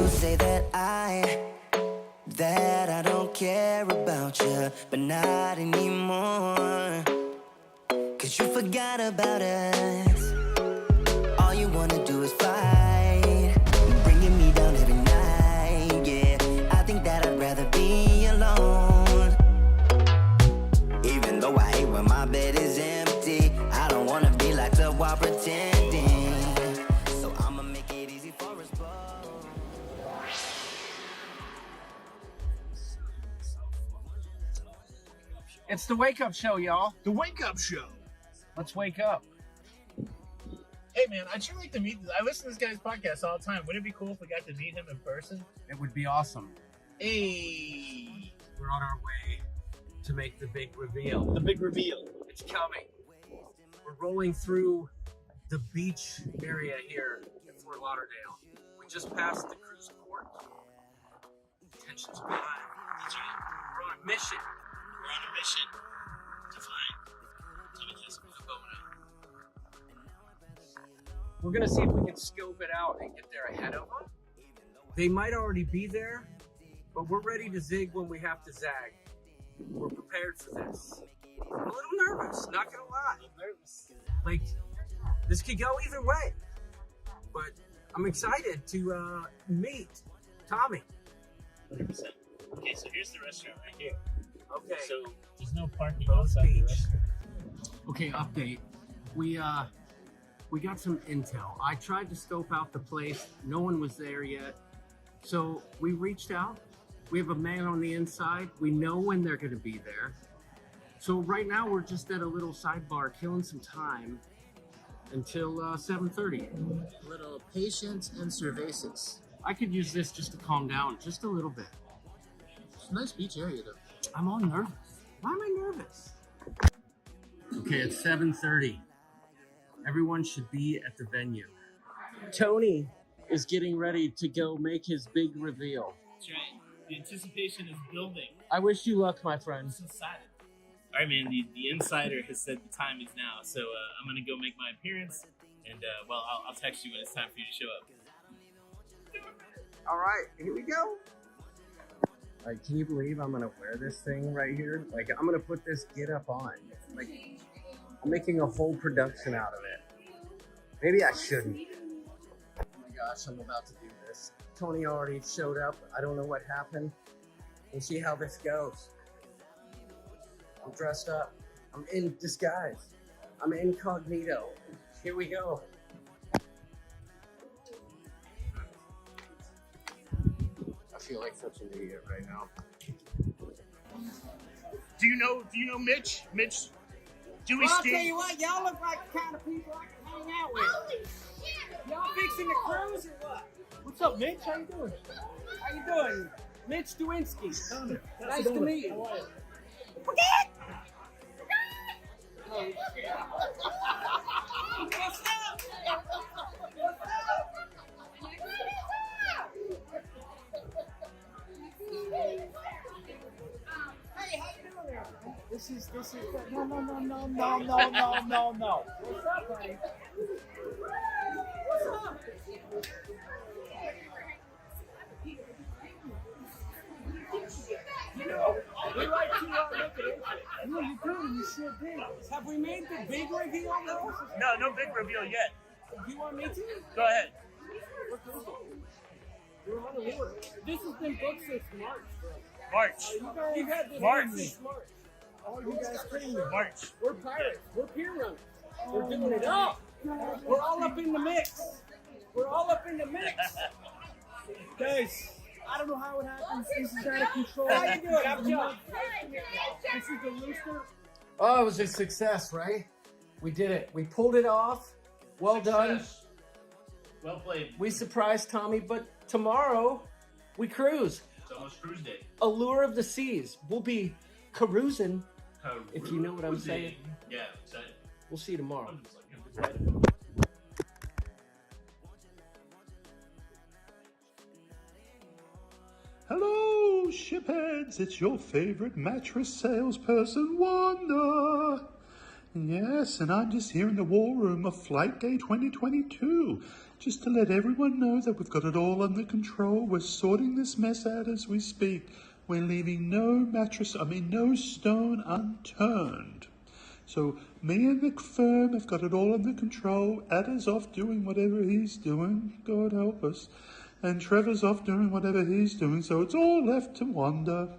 say that I don't care about you, but not anymore. Cause you forgot about us. All you wanna do is fight, bringing me down every night. Yeah, I think that I'd rather be alone. Even though I hate when my bed is empty, I don't wanna be locked up while pretending. So I'ma make it easy for us both. It's the Wake Up Show, y'all. The Wake Up Show. Let's wake up. Hey, man, I'd sure like to meet. I listen to this guy's podcast all the time. Wouldn't it be cool if we got to meet him in person? It would be awesome. Hey, We're on our way to make the big reveal. the big reveal. It's coming. We're rolling through the beach area here in Fort Lauderdale. We just passed the cruise port. Tensions are high. We're on a mission. We're on a mission to find Tommy Jessica's Bona. We're gonna see if we can scope it out and get there ahead of them. They might already be there, but we're ready to zig when we have to zag. We're prepared for this. I'm a little nervous, not gonna lie. Like, this could go either way, but I'm excited to meet Tommy. 100%. Okay, so here's the restaurant right here. Okay. So there's no parking Rose outside the Beach. restaurant. Okay, update. We got some intel. I tried to scope out the place. No one was there yet. So we reached out. We have a man on the inside. We know when they're going to be there. So right now we're just at a little sidebar killing some time until 7:30. Little patience and cervezas. I could use this just to calm down just a little bit. It's a nice beach area though. I'm all nervous. Why am I nervous? Okay, it's 7:30. Everyone should be at the venue. Tony is getting ready to go make his big reveal. That's right. The anticipation is building. I wish you luck, my friend. I'm so excited. All right, man. The insider has said the time is now, so I'm gonna go make my appearance, and well, I'll text you when it's time for you to show up. All right, here we go. Like, can you believe I'm gonna wear this thing right here? Like, I'm gonna put this get up on. Like, I'm making a whole production out of it. Maybe I shouldn't. Oh my gosh, I'm about to do this. Tony already showed up. I don't know what happened. We'll see how this goes. I'm dressed up. I'm in disguise. I'm incognito. Here we go. I feel like such an idiot right now. Do you know Mitch? Mitch, Dewey Well, I'll Sting. tell you what, y'all look like the kind of people I can hang out with. Y'all fixing the cruise or what? What's up, Mitch? How you doing? How you doing? Mitch Dewinski. Nice to meet you. How are you? What's up? Hey, how you doing there? This is no. What's up, buddy? What's up? You know, we like to look at it. No, you do. You sure did. Have we made the big reveal though? No big reveal yet. Do you want me to? Go ahead. We're on the board. This has been booked since March, bro. March. You've had this March. since March. Oh, you guys kidding me? March. We're pirates. We're peer runners. We're doing it up. We're all up in the mix. We're all up in the mix. Guys, I don't know how it happens. This is out of control. How you doing? This is the rooster. Oh, it was a success, right? We did it. We pulled it off. Well done. Well played. We surprised Tommy, but tomorrow we cruise. It's almost cruise day. Allure of the seas. We'll be carousing, if you know what I'm saying. Yeah, excited. We'll see you tomorrow. I'm just excited. Hello, shipheads. It's your favorite mattress salesperson, Wanda. Yes, and I'm just here in the war room of Flight Day 2022, just to let everyone know that we've got it all under control. We're sorting this mess out as we speak. We're leaving no stone unturned. So me and the firm have got it all under control. Ada's off doing whatever he's doing, God help us. And Trevor's off doing whatever he's doing, so it's all left to wonder.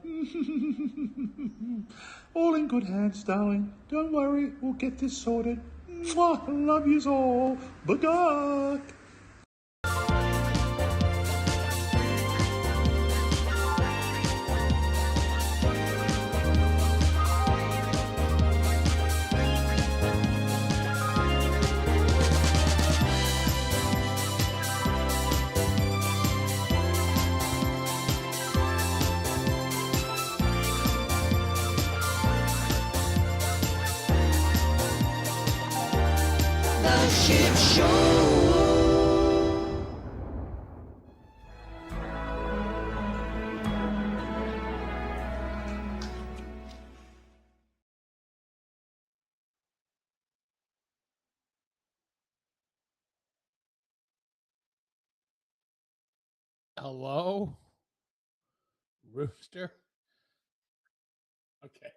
All in good hands, darling. Don't worry, we'll get this sorted. Mwah, love yous all. Bye. The Ship Show. Hello? Rooster? Okay.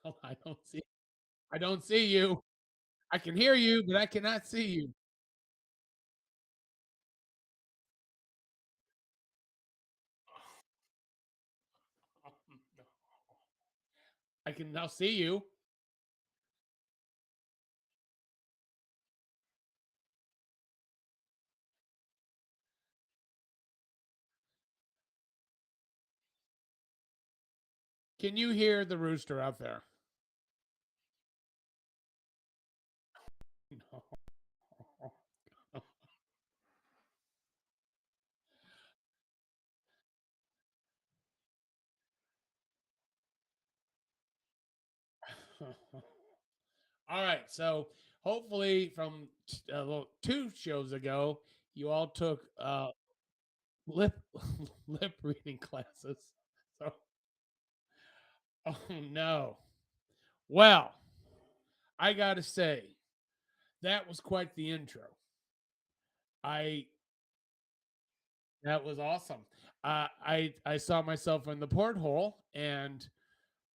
Oh, I don't see you. I can hear you, but I cannot see you. I can now see you. Can you hear the rooster out there? No. All right. So hopefully from two shows ago, you all took lip lip reading classes. So oh no. Well, I gotta say, that was quite the intro. I That was awesome. I saw myself in the porthole, and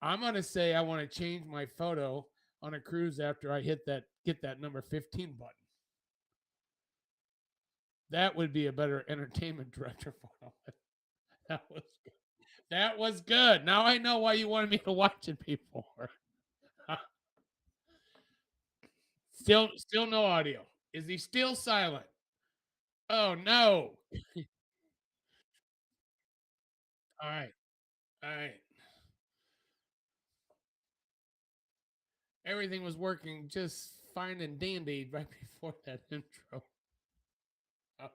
I'm gonna say I want to change my photo on a cruise after I get that number 15 button. That would be a better entertainment director photo. That was good. That was good. Now I know why you wanted me to watch it before. Still no audio. Is he still silent? Oh no. All right. All right. Everything was working just fine and dandy right before that intro. Oh,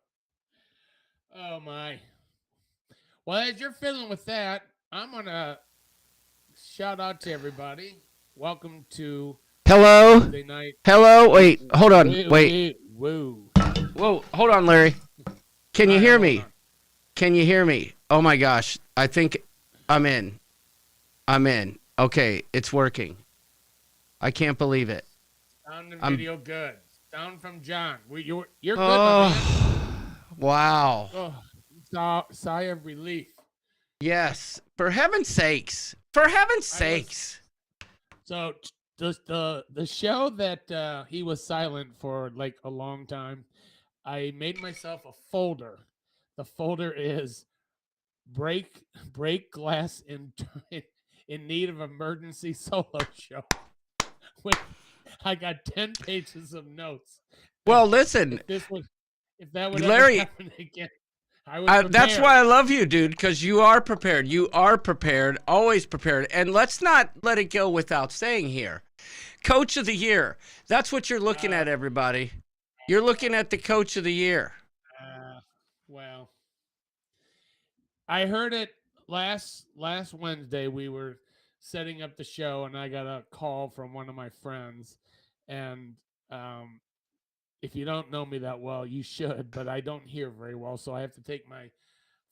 oh my. Well, as you're fiddling with that, I'm gonna shout out to everybody. Welcome to Hello? Tuesday night. Hello? Wait, hold on. Wait. Whoa. Whoa, hold on, Larry. Can All you right, hear hold me? on. Can you hear me? Oh my gosh. I think I'm in. I'm in. Okay, it's working. I can't believe it. Sound and I'm video good. Sound from John. You're good, my man. Oh, wow. Oh, sigh of relief. Yes. For heaven's sakes. For heaven's sakes. So the show that he was silent for like a long time, I made myself a folder. The folder is break glass in need of emergency solo show. I got 10 pages of notes. Well, listen, if that would Larry, ever happen again, I would prepare. that's why I love you, dude, because you are prepared. You are prepared, always prepared. And let's not let it go without saying here. Coach of the Year. That's what you're looking at, everybody. You're looking at the Coach of the Year. Well, I heard it last Wednesday. We were setting up the show, and I got a call from one of my friends. And if you don't know me that well, you should, but I don't hear very well, so I have to take my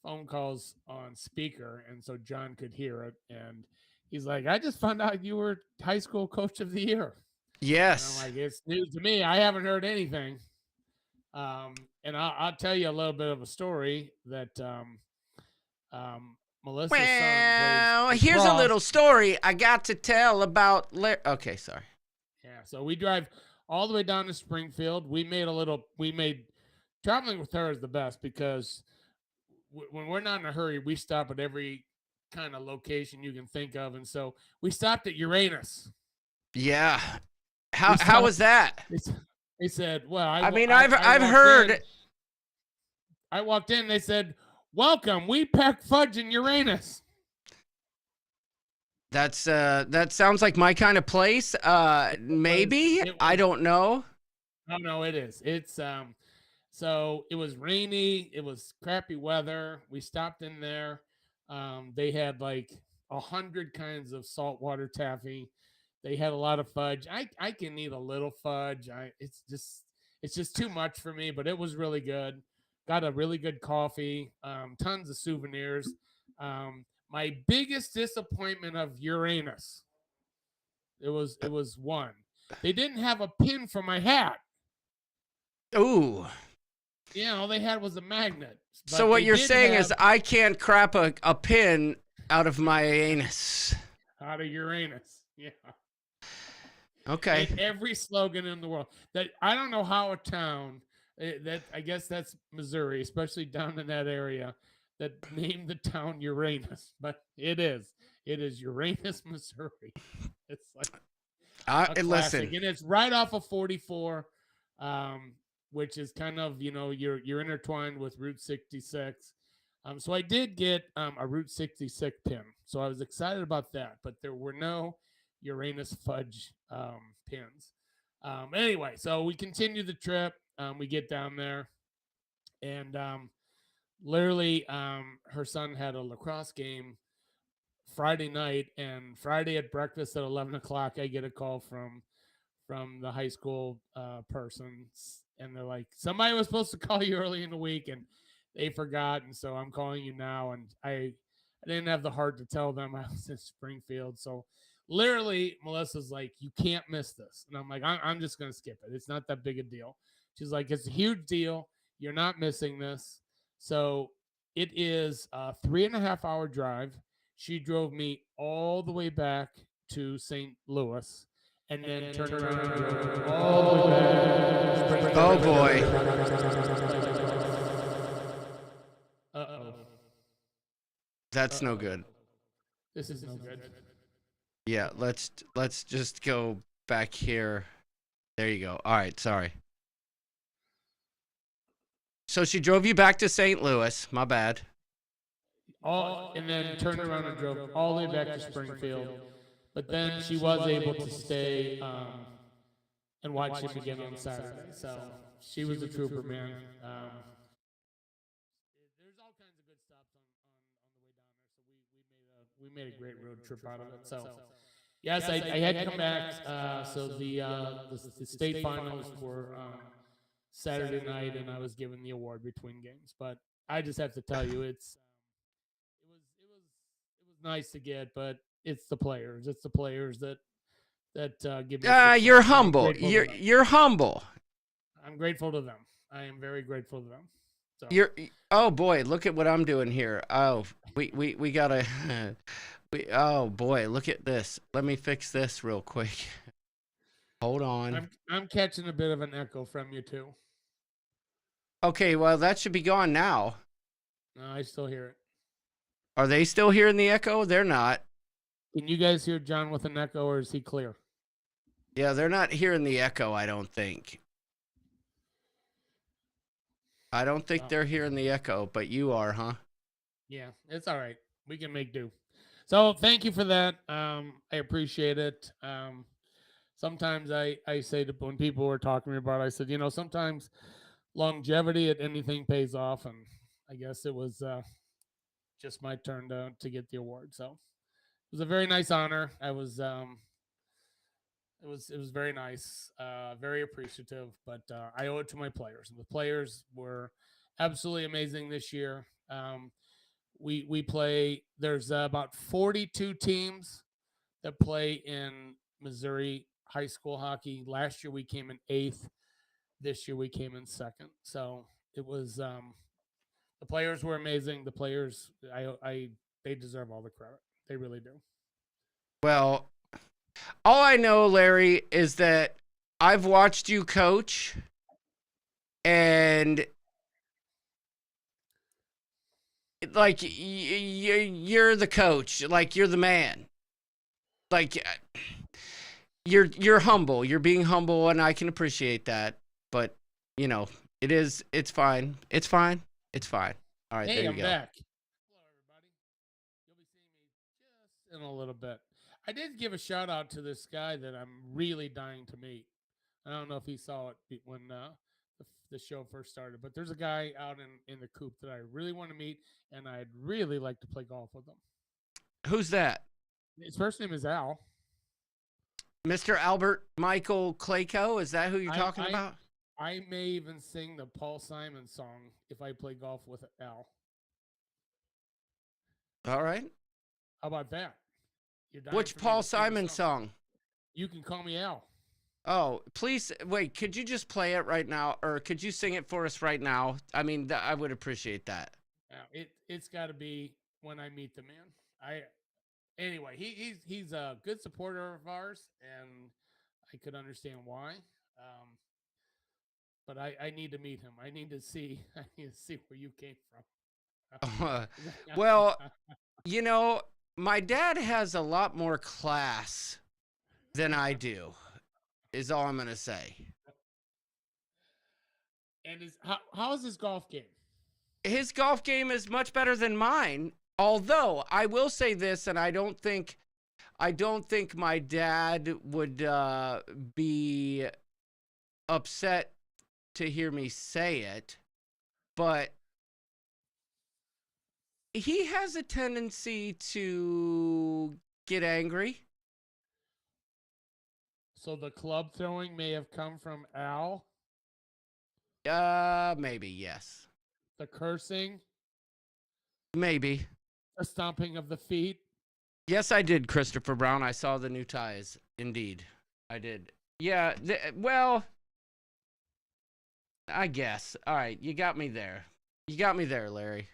phone calls on speaker, and so John could hear it. And he's like, "I just found out you were high school coach of the year." And I'm Yes. like, it's news to me. I haven't heard anything. And I'll tell you a little bit of a story that um, Melissa's son plays Well, here's a lacrosse. little story I got to tell about. Okay, sorry. Yeah, so we drive all the way down to Springfield. We made traveling with her is the best because when we're not in a hurry, we stop at every kind of location you can think of. And so we stopped at Uranus. Yeah. We How was stopped. that? They, they said, well, I mean, I I've walked in. heard. I walked in. They said, welcome. We pack fudge in Uranus. That sounds like my kind of place. Maybe I don't know. No, it is. It's So it was rainy. It was crappy weather. We stopped in there. They had like 100 kinds of saltwater taffy. They had a lot of fudge. I can eat a little fudge. It's just too much for me, but it was really good. Got a really good coffee. Tons of souvenirs. My biggest disappointment of Uranus. It was one. They didn't have a pin for my hat. Ooh. Yeah, all they had was a magnet. So what you're saying is I can't crap a pin out of my anus. Out of Uranus. Yeah. Okay. And every slogan in the world. That I don't know how a town that I guess that's Missouri, especially down in that area, that named the town Uranus, but it is. It is Uranus, Missouri. It's like a classic, listen. and it's right off of 44, which is kind of you're intertwined with Route 66. So I did get a Route 66 pin, so I was excited about that. But there were no Uranus fudge pins. Anyway, so we continue the trip. We get down there, and literally, her son had a lacrosse game Friday night, and Friday at breakfast at 11 o'clock, I get a call from the high school person, and they're like, somebody was supposed to call you early in the week, and they forgot, and so I'm calling you now. And I didn't have the heart to tell them I was in Springfield, so literally Melissa's like, you can't miss this, and I'm like, I'm just gonna skip it. It's not that big a deal. She's like, it's a huge deal. You're not missing this. So it is a 3.5 hour drive. She drove me all the way back to St. Louis and then turned around and drove all the way back. Oh boy. Uh-oh. That's no good. This is no good. Yeah, let's just go back here. There you go. All right, sorry. So she drove you back to St. Louis. My bad. And then turned around and drove all the way back to Springfield. But then she was able to stay and watch him again on Saturday. So she was a trooper, man. There's all kinds of good stops on the way down there. So we made a great road trip out of it. So yes, I had come back. So the state finals were Saturday night, and I was given the award between games. But I just have to tell you, it was nice to get, but it's the players. It's the players that give me. You're humble. You're humble. I'm grateful to them. I am very grateful to them. So. Oh boy, look at what I'm doing here. Oh, we gotta. Oh boy, look at this. Let me fix this real quick. Hold on. I'm catching a bit of an echo from you too. Okay, well that should be gone now. No, I still hear it. Are they still hearing the echo? They're not. Can you guys hear John with an echo, or is he clear? Yeah, they're not hearing the echo, I don't think. I don't think they're hearing the echo, but you are, huh? Yeah, it's all right. We can make do. So thank you for that. I appreciate it. Sometimes I say to when people were talking to me about it, I said, sometimes longevity at anything pays off, and I guess it was just my turn to get the award. So it was a very nice honor. It was very nice, very appreciative. But I owe it to my players. The players were absolutely amazing this year. We play. There's about 42 teams that play in Missouri high school hockey. Last year we came in 8th. This year we came in 2nd. So it was the players were amazing. The players, they deserve all the credit. They really do. Well, all I know, Larry, is that I've watched you coach, and like you're the coach, like you're the man, like you're humble. You're being humble, and I can appreciate that. But it's fine. It's fine. It's fine. All right, Hey, there you I'm go. back. Hello, everybody. You'll be seeing me just in a little bit. I did give a shout out to this guy that I'm really dying to meet. I don't know if he saw it when the show first started, but there's a guy out in the coop that I really want to meet, and I'd really like to play golf with him. Who's that? His first name is Al. Mr. Albert Michael Clayco? Is that who you're talking about? I may even sing the Paul Simon song if I play golf with Al. All right. How about that? Which Paul Simon song? You Can Call Me Al. Oh, please wait. Could you just play it right now, or could you sing it for us right now? I mean, I would appreciate that. It's got to be When I Meet the Man. Anyway, he's a good supporter of ours, and I could understand why. But I need to meet him. I need to see where you came from. Well, my dad has a lot more class than I do, is all I'm going to say. And how is his golf game? His golf game is much better than mine. Although I will say this, and I don't think my dad would be upset to hear me say it, but he has a tendency to get angry. So the club throwing may have come from Al? Maybe, yes. The cursing? Maybe. The stomping of the feet? Yes, I did, Christopher Brown. I saw the new ties. Indeed, I did. Yeah, well, I guess. All right, you got me there. You got me there, Larry.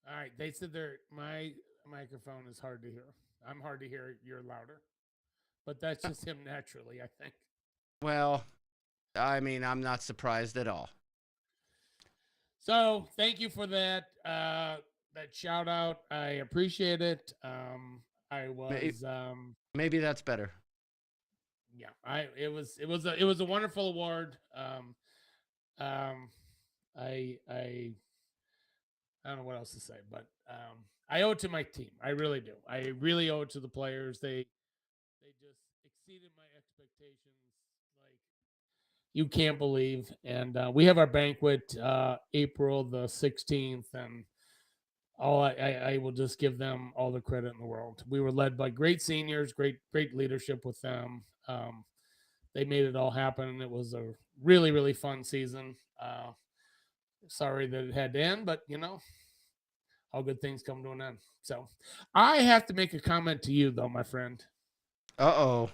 All right, they said my microphone is hard to hear. I'm hard to hear. You're louder. But that's just him naturally, I think. Well, I mean, I'm not surprised at all. So thank you for that shout out. I appreciate it. I was maybe that's better. Yeah, it was a wonderful award. I don't know what else to say, but I owe it to my team. I really do. I really owe it to the players. They just exceeded my expectations like you can't believe. And we have our banquet April the 16th, and I will just give them all the credit in the world. We were led by great seniors, great leadership with them. They made it all happen, and it was a really, really fun season. Sorry that it had to end, but all good things come to an end. So I have to make a comment to you, though, my friend. Uh-oh.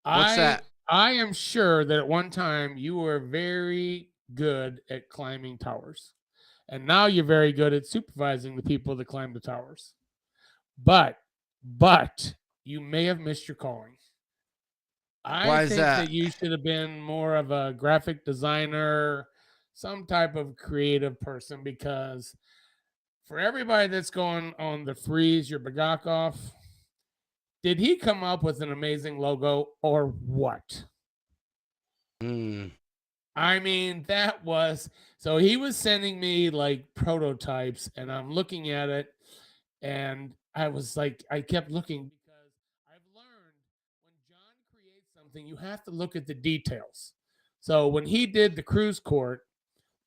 What's that? I am sure that at one time you were very good at climbing towers. And now you're very good at supervising the people that climb the towers. But you may have missed your calling. Why is that? That you should have been more of a graphic designer, some type of creative person, because for everybody that's going on the Freeze Your Bagakov, did he come up with an amazing logo or what? I mean, that was so he was sending me like prototypes, and I'm looking at it, and I was like, I kept looking because I've learned when John creates something, you have to look at the details. So when he did the cruise court,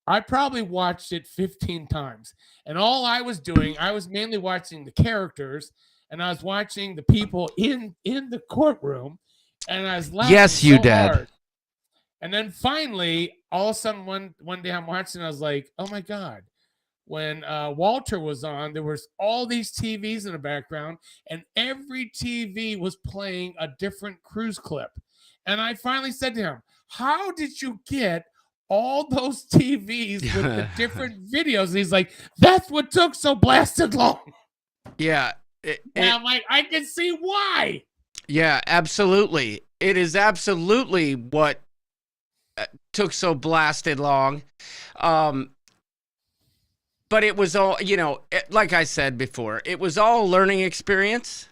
I probably watched it 15 times, and all I was doing, I was mainly watching the characters, and I was watching the people in the courtroom, and I was laughing. Yes, you so did. Hard. And then finally, all of a sudden, one day I'm watching, I was like, oh my God. When Walter was on, there was all these TVs in the background, and every TV was playing a different cruise clip. And I finally said to him, how did you get all those TVs with the different videos? And he's like, that's what took so blasted long. Yeah. And I'm like, I can see why. Yeah, absolutely. It is absolutely what took so blasted long. But it was all, like I said before, it was all a learning experience.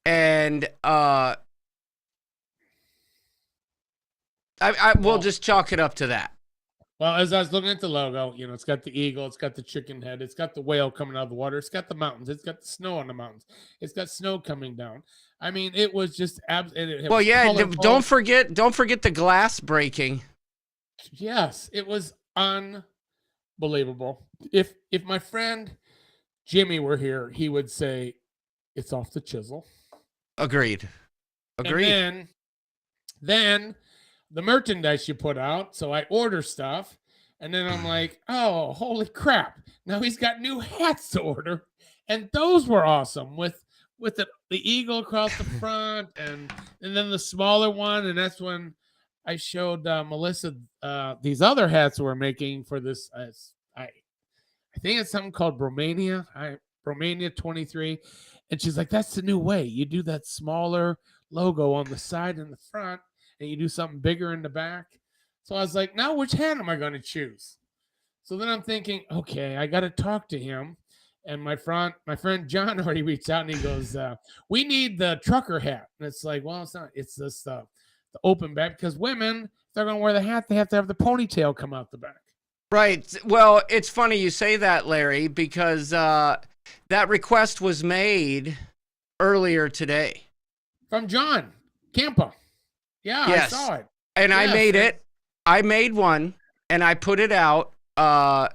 And I will just chalk it up to that. Well, as I was looking at the logo, it's got the eagle, it's got the chicken head, it's got the whale coming out of the water, it's got the mountains, it's got the snow on the mountains, it's got snow coming down. I mean, it was just well, yeah. Colorful. Don't forget the glass breaking. Yes, it was unbelievable. If my friend Jimmy were here, he would say it's off the chisel. Agreed. And then the merchandise you put out. So I order stuff, and then I'm like, oh, holy crap. Now he's got new hats to order. And those were awesome with the eagle across the front and then the smaller one. And that's when I showed Melissa these other hats we're making for this. I think it's something called Romania 23. And she's like, that's the new way. You do that smaller logo on the side and the front, and you do something bigger in the back. So I was like, now which hat am I going to choose? So then I'm thinking, okay, I got to talk to him. And my friend John already reached out and he goes, we need the trucker hat. And it's like, well, it's not. It's this the open back, because women, if they're going to wear the hat, they have to have the ponytail come out the back. Right. Well, it's funny you say that, Larry, because that request was made earlier today. From John Campa. Yeah, yes. I saw it. And yes, I made it. I made one, and I put it out. I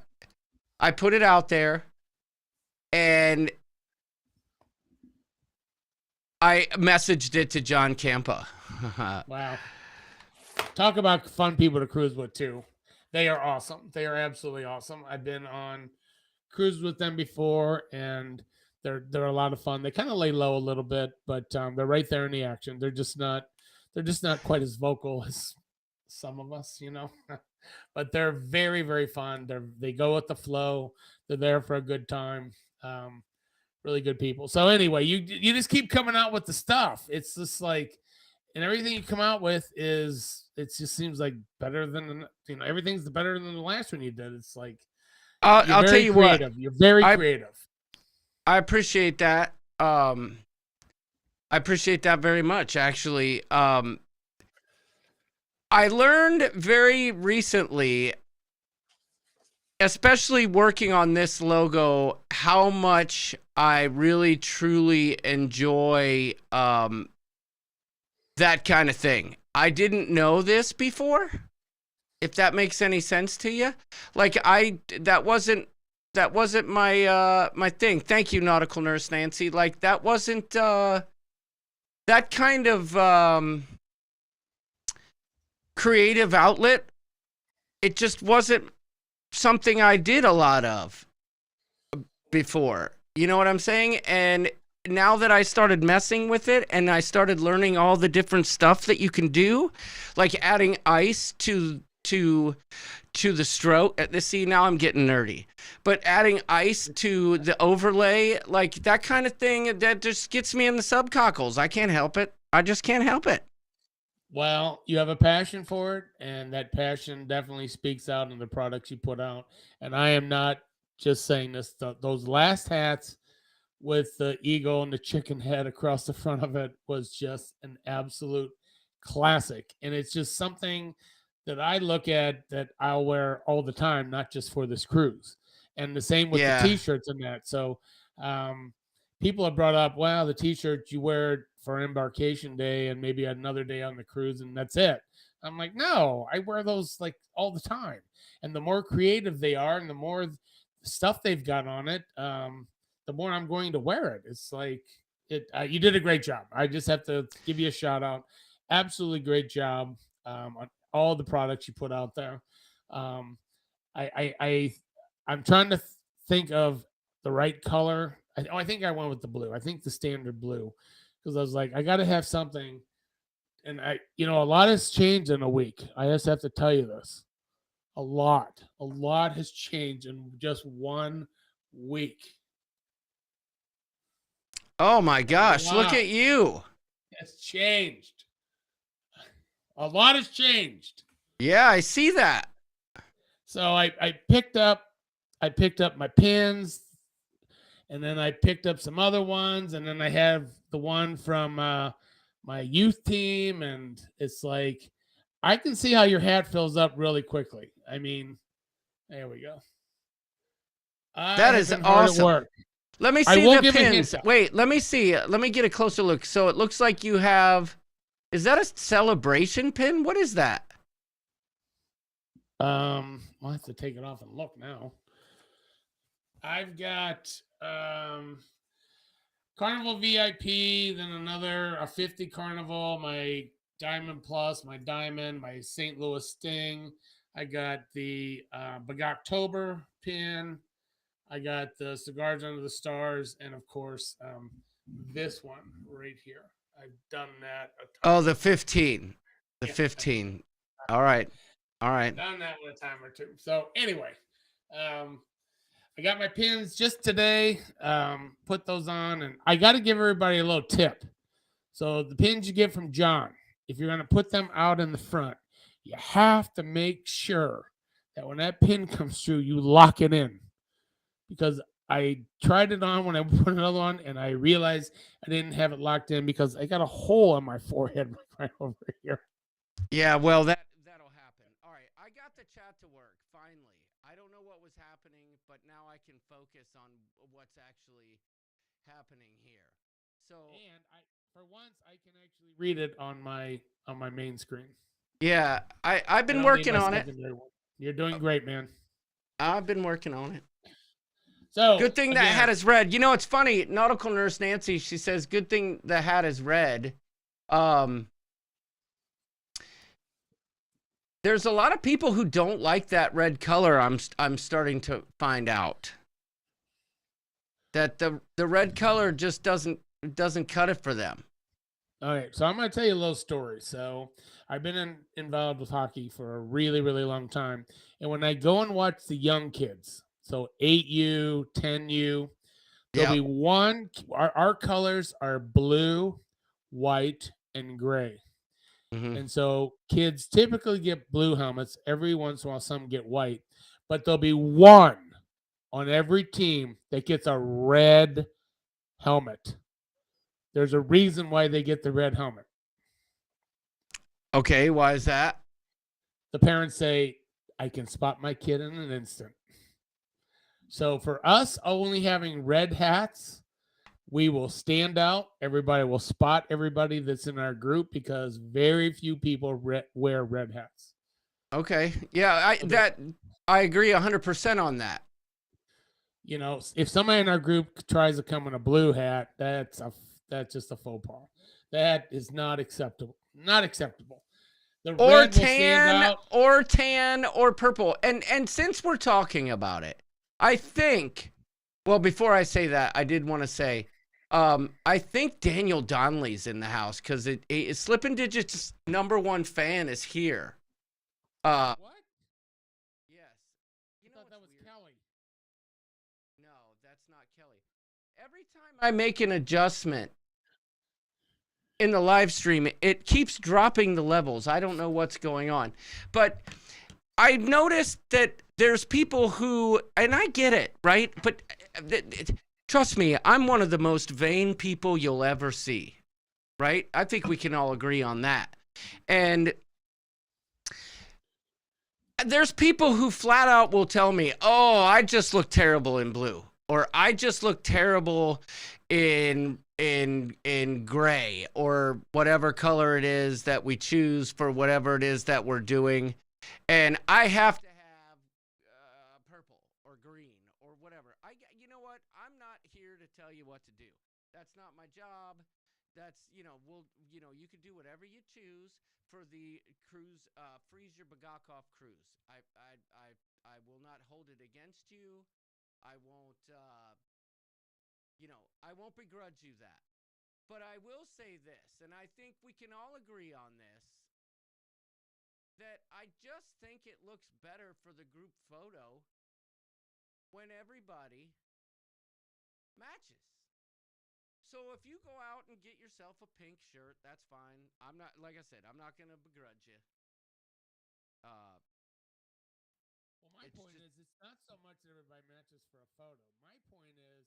put it out there, and I messaged it to John Campa. Wow. Talk about fun people to cruise with, too. They are awesome. They are absolutely awesome. I've been on cruises with them before, and they're a lot of fun. They kind of lay low a little bit, but they're right there in the action. They're just not quite as vocal as some of us, but they're very, very fun. They go with the flow. They're there for a good time. Really good people. So anyway, you just keep coming out with the stuff. It's just like, and everything you come out with it just seems like better than, everything's better than the last one you did. It's like, I'll tell you creative. what, you're very creative. I appreciate that. I appreciate that very much, actually. I learned very recently, especially working on this logo, how much I really, truly enjoy that kind of thing. I didn't know this before, if that makes any sense to you. Like, that wasn't my thing. Thank you, Nautical Nurse Nancy. Like, that wasn't that kind of creative outlet. It just wasn't something I did a lot of before. You know what I'm saying? And now that I started messing with it and I started learning all the different stuff that you can do, like adding ice to the stroke. See, now I'm getting nerdy. But adding ice to the overlay, like that kind of thing, that just gets me in the subcockles. I can't help it. I just can't help it. Well, you have a passion for it, and that passion definitely speaks out in the products you put out. And I am not just saying this. Those last hats with the eagle and the chicken head across the front of it was just an absolute classic. And it's just something that I look at that I'll wear all the time, not just for this cruise. And the same with the T-shirts and that. So people have brought up, well, the T-shirt you wear for embarkation day and maybe another day on the cruise, and that's it. I'm like, no, I wear those like all the time. And the more creative they are and the more stuff they've got on it, the more I'm going to wear it. It's like, you did a great job. I just have to give you a shout out. Absolutely great job on all the products you put out there. I'm trying to think of the right color. I think I went with the blue. I think the standard blue, because I was like, I got to have something. And a lot has changed in a week. I just have to tell you this. A lot has changed in just 1 week. Oh my A gosh, look lot at you. has changed. A lot has changed. Yeah, I see that. So I picked up my pins, and then I picked up some other ones, and then I have the one from my youth team, and it's like I can see how your hat fills up really quickly. I mean, there we go. I That have is been hard at awesome. work. Let me I see will the give a hint pins. though. Wait, let me see. Let me get a closer look. So it looks like you have. Is that a celebration pin? What is that? I'll have to take it off and look now. I've got Carnival VIP, then a 50 Carnival, my Diamond Plus, my Diamond, my St. Louis Sting. I got the October pin. I got the Cigars Under the Stars, and of course, this one right here. I've done that a Oh, time. the 15. The Yeah, 15. All right. All right. done that one a time or two. So anyway, I got my pins just today. Put those on, and I got to give everybody a little tip. So the pins you get from John, if you're going to put them out in the front, you have to make sure that when that pin comes through, you lock it in. Because I tried it on when I put another on, and I realized I didn't have it locked in because I got a hole on my forehead right over here. Yeah, well, that'll happen. All right, I got the chat to work finally. I don't know what was happening, but now I can focus on what's actually happening here. So, And for once, I can actually read it on my main screen. yeah, I've I been don't need working my on it. secondary one. You're doing great, man. I've been working on it. So Good thing that hat is red. You know, it's funny. Nautical Nurse Nancy, she says, "Good thing the hat is red." Um, there's a lot of people who don't like that red color. I'm starting to find out that the red color just doesn't cut it for them. All right, so I'm going to tell you a little story. So I've been involved with hockey for a really, really long time. And when I go and watch the young kids, so 8U, 10U, there'll Yeah. be one. Our colors are blue, white, and gray. Mm-hmm. And so kids typically get blue helmets. Every once in a while, some get white. But there'll be one on every team that gets a red helmet. There's a reason why they get the red helmet. Okay, why is that? The parents say, I can spot my kid in an instant. So for us only having red hats, we will stand out. Everybody will spot everybody that's in our group because very few people wear red hats. Okay, yeah, I agree 100% on that. If somebody in our group tries to come in a blue hat, that's just a faux pas. That is not acceptable. Not acceptable. The Or red will stand out. or purple. And since we're talking about it, I think, well, before I say that, I did want to say, I think Daniel Donnelly's in the house because Slippin' Digits' #1 fan is here. What? Yes. I thought that was Kelly. No, that's not Kelly. Every time I make an adjustment in the live stream, it keeps dropping the levels. I don't know what's going on. But I noticed that there's people who, and I get it, right? But trust me, I'm one of the most vain people you'll ever see, right? I think we can all agree on that. And there's people who flat out will tell me, "Oh, I just look terrible in blue," or "I just look terrible in gray," or whatever color it is that we choose for whatever it is that we're doing, and I have to have purple or green or whatever. You know what? I'm not here to tell you what to do. That's not my job. That's you can do whatever you choose for the cruise, freeze your Bagakov cruise. I will not hold it against you. I won't I won't begrudge you that. But I will say this, and I think we can all agree on this, that I just think it looks better for the group photo when everybody matches. So if you go out and get yourself a pink shirt, that's fine. I'm not, like I said, I'm not going to begrudge you. Well, my point is, it's not so much that everybody matches for a photo. My point is,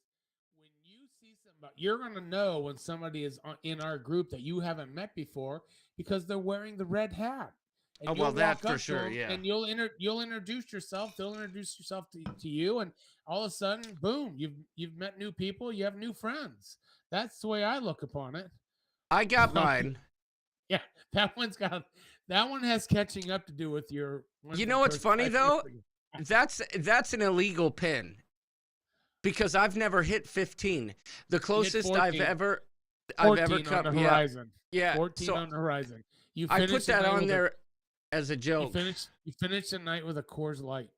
when you see somebody, you're going to know when somebody is in our group that you haven't met before because they're wearing the red hat. And well, that's for sure, yeah. And you'll introduce yourself. They'll introduce yourself to you, and all of a sudden, boom! You've met new people. You have new friends. That's the way I look upon it. I got mine. Yeah, that one has catching up to do with your. You know what's funny though? That's an illegal pin because I've never hit 15. The closest I've ever come. Yeah, 14 on the horizon. I put that on there as a joke. You finished the night with a Coors Light.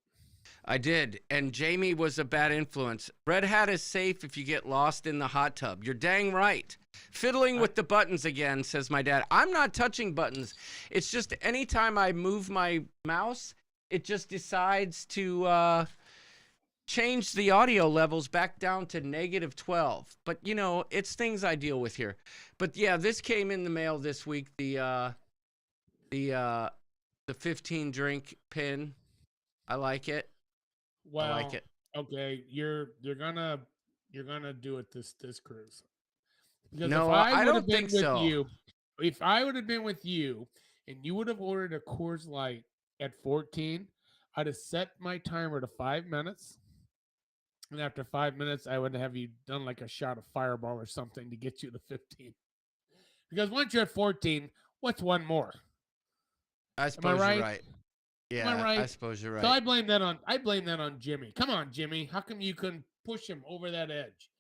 I did, and Jamie was a bad influence. Red hat is safe if you get lost in the hot tub. You're dang right. Fiddling with the buttons again, says my dad. I'm not touching buttons. It's just anytime I move my mouse, it just decides to change the audio levels back down to -12. But, you know, it's things I deal with here. But, yeah, this came in the mail this week, the 15 drink pin. I like it. Well, I like it. Okay, you're gonna do it this cruise. Because no, I don't think so. If I would have been with you and you would have ordered a Coors Light at 14, I'd have set my timer to 5 minutes. And after 5 minutes, I would have you done like a shot of Fireball or something to get you to 15. Because once you're at 14, what's one more? I suppose you're right. Yeah, am I right? I suppose you're right. So I blame that on Jimmy. Come on, Jimmy. How come you couldn't push him over that edge?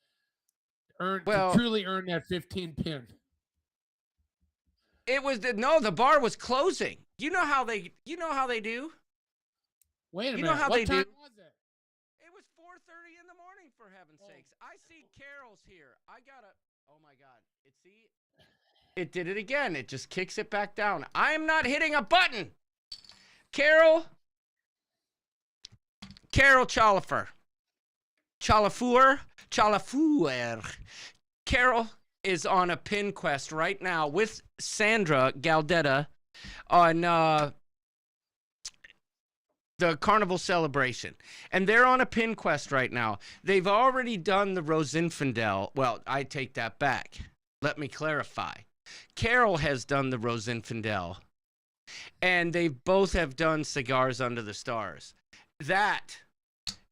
To truly earn that 15 pin. It was the bar was closing. You know how they do? Wait a minute. You know how what they time do? Was it? It was 4:30 in the morning, for heaven's sakes. I see Carol's here. Oh my God. It did it again. It just kicks it back down. I am not hitting a button. Carol Chalafuer. Carol is on a pin quest right now with Sandra Galdetta on the Carnival Celebration. And they're on a pin quest right now. They've already done the Rosinfandel. Well, I take that back. Let me clarify. Carol has done the Rosinfandel. And they both have done Cigars Under the Stars. That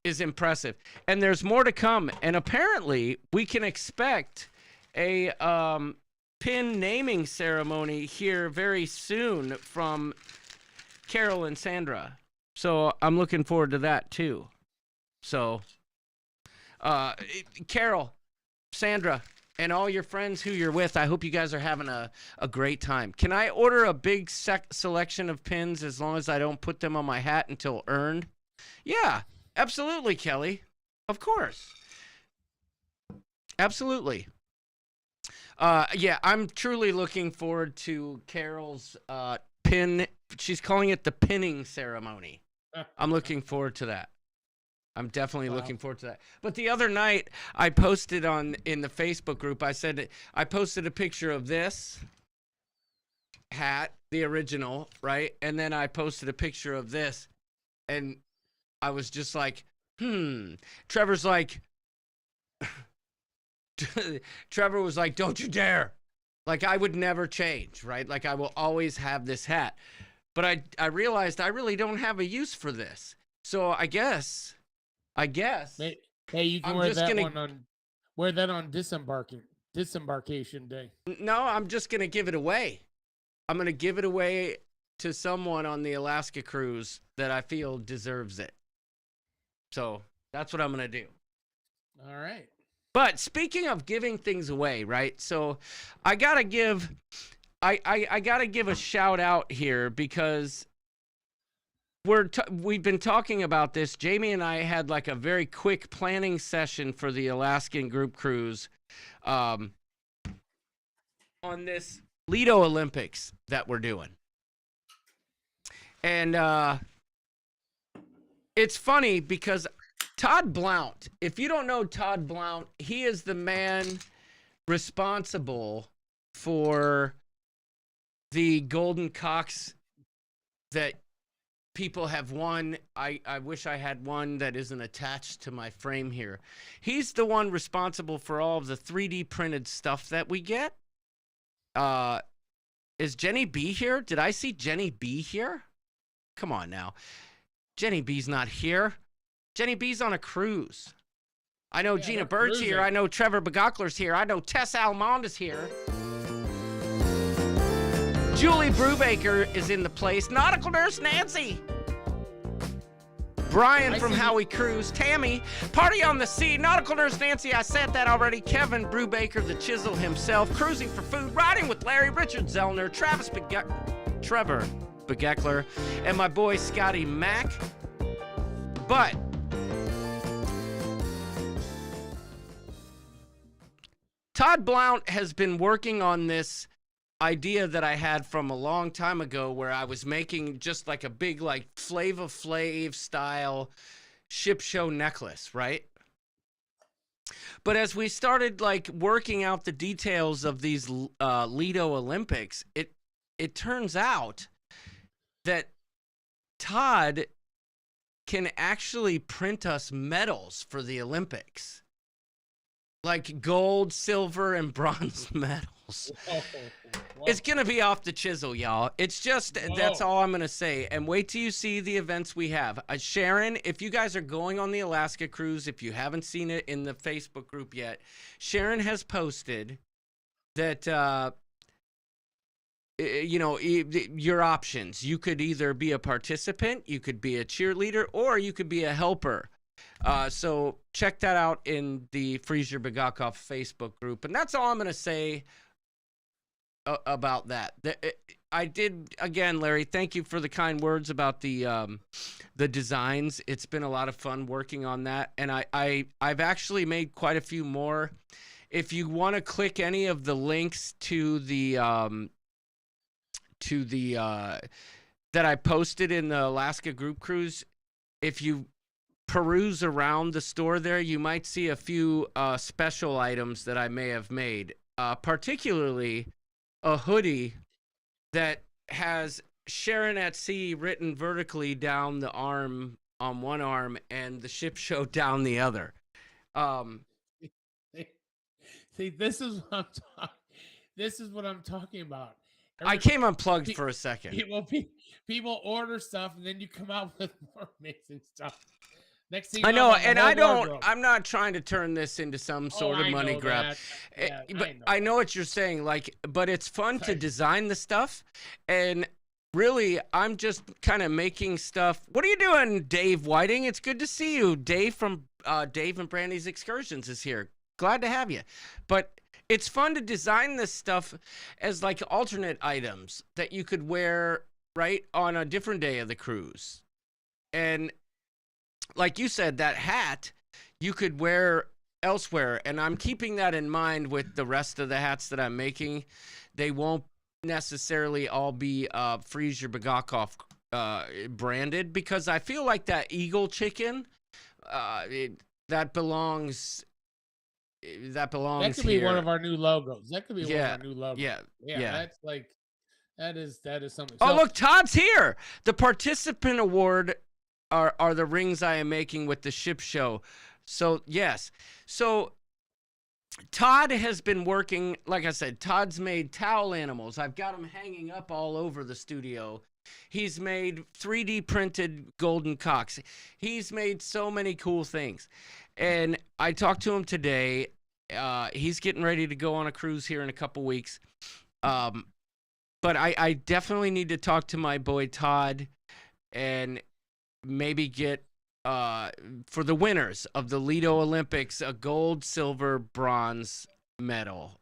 is impressive. And there's more to come. And apparently, we can expect a pin naming ceremony here very soon from Carol and Sandra. So I'm looking forward to that, too. So, Carol, Sandra, and all your friends who you're with, I hope you guys are having a great time. Can I order a big selection of pins as long as I don't put them on my hat until earned? Yeah, absolutely, Kelly. Of course. Absolutely. Yeah, I'm truly looking forward to Carol's pin. She's calling it the pinning ceremony. I'm looking forward to that. I'm definitely looking forward to that. But the other night, I posted in the Facebook group, I posted a picture of this hat, the original, right? And then I posted a picture of this, and I was just like, Trevor's like, Trevor was like, don't you dare. Like, I would never change, right? Like, I will always have this hat. But I realized I really don't have a use for this. So I guess. Hey, you can wear that on disembarkation day. No, I'm just gonna give it away. I'm gonna give it away to someone on the Alaska cruise that I feel deserves it. So that's what I'm gonna do. All right. But speaking of giving things away, right? So I gotta give a shout out here because we've been talking about this. Jamie and I had like a very quick planning session for the Alaskan group cruise on this Lido Olympics that we're doing. And it's funny because Todd Blount, if you don't know Todd Blount, he is the man responsible for the Golden Cocks that people have won. I wish I had one that isn't attached to my frame here. He's the one responsible for all of the 3D printed stuff that we get. Is Jenny B here? Did I see Jenny B here? Come on now. Jenny B's not here. Jenny B's on a cruise. I know Gina Bird's here. I know Trevor Begockler's here. I know Tess Almonda's here. Julie Brubaker is in the place. Nautical Nurse Nancy. Brian from How We Cruise. Tammy. Party on the Sea. Nautical Nurse Nancy. I said that already. Kevin Brubaker, the chisel himself. Cruising for Food. Riding with Larry. Richard Zellner. Trevor Begeckler. And my boy Scotty Mack. But Todd Blount has been working on this idea that I had from a long time ago where I was making just like a big like Flava Flav style ship show necklace, right? But as we started like working out the details of these Lido Olympics, it turns out that Todd can actually print us medals for the Olympics. Like gold, silver, and bronze medals. Whoa. It's going to be off the chisel, y'all. It's just, that's all I'm going to say. And wait till you see the events we have. Sharon, if you guys are going on the Alaska cruise, if you haven't seen it in the Facebook group yet, Sharon has posted that, your options. You could either be a participant, you could be a cheerleader, or you could be a helper. So check that out in the Freeze Your Begokoff Facebook group. And that's all I'm going to say about that. I did, again, Larry, thank you for the kind words about the designs. It's been a lot of fun working on that. And I've actually made quite a few more. If you want to click any of the links to the that I posted in the Alaska group cruise, if you peruse around the store there, you might see a few special items that I may have made, particularly a hoodie that has Sharon at Sea written vertically down the arm on one arm and the ship show down the other. See, this is what I'm talking about. I came unplugged for a second. People order stuff and then you come out with more amazing stuff. Next thing I know, and I'm not trying to turn this into some sort of money grab. But I know what you're saying, but it's fun to design the stuff. And really, I'm just kind of making stuff. What are you doing, Dave Whiting? It's good to see you. Dave from Dave and Brandy's Excursions is here. Glad to have you. But it's fun to design this stuff as like alternate items that you could wear right on a different day of the cruise. And like you said, that hat you could wear elsewhere. And I'm keeping that in mind with the rest of the hats that I'm making. They won't necessarily all be Freeze Your Begokoff branded, because I feel like that eagle chicken, that belongs That could here. be one of our new logos. That could be one of our new logos. Yeah. That's like, that is something. Oh, look, Todd's here. The participant award are the rings I am making with the ship show. So, yes. So, Todd has been working, like I said, Todd's made towel animals. I've got them hanging up all over the studio. He's made 3D printed golden cocks. He's made so many cool things. And I talked to him today. He's getting ready to go on a cruise here in a couple weeks. But I definitely need to talk to my boy Todd and maybe get, for the winners of the Lido Olympics, a gold, silver, bronze medal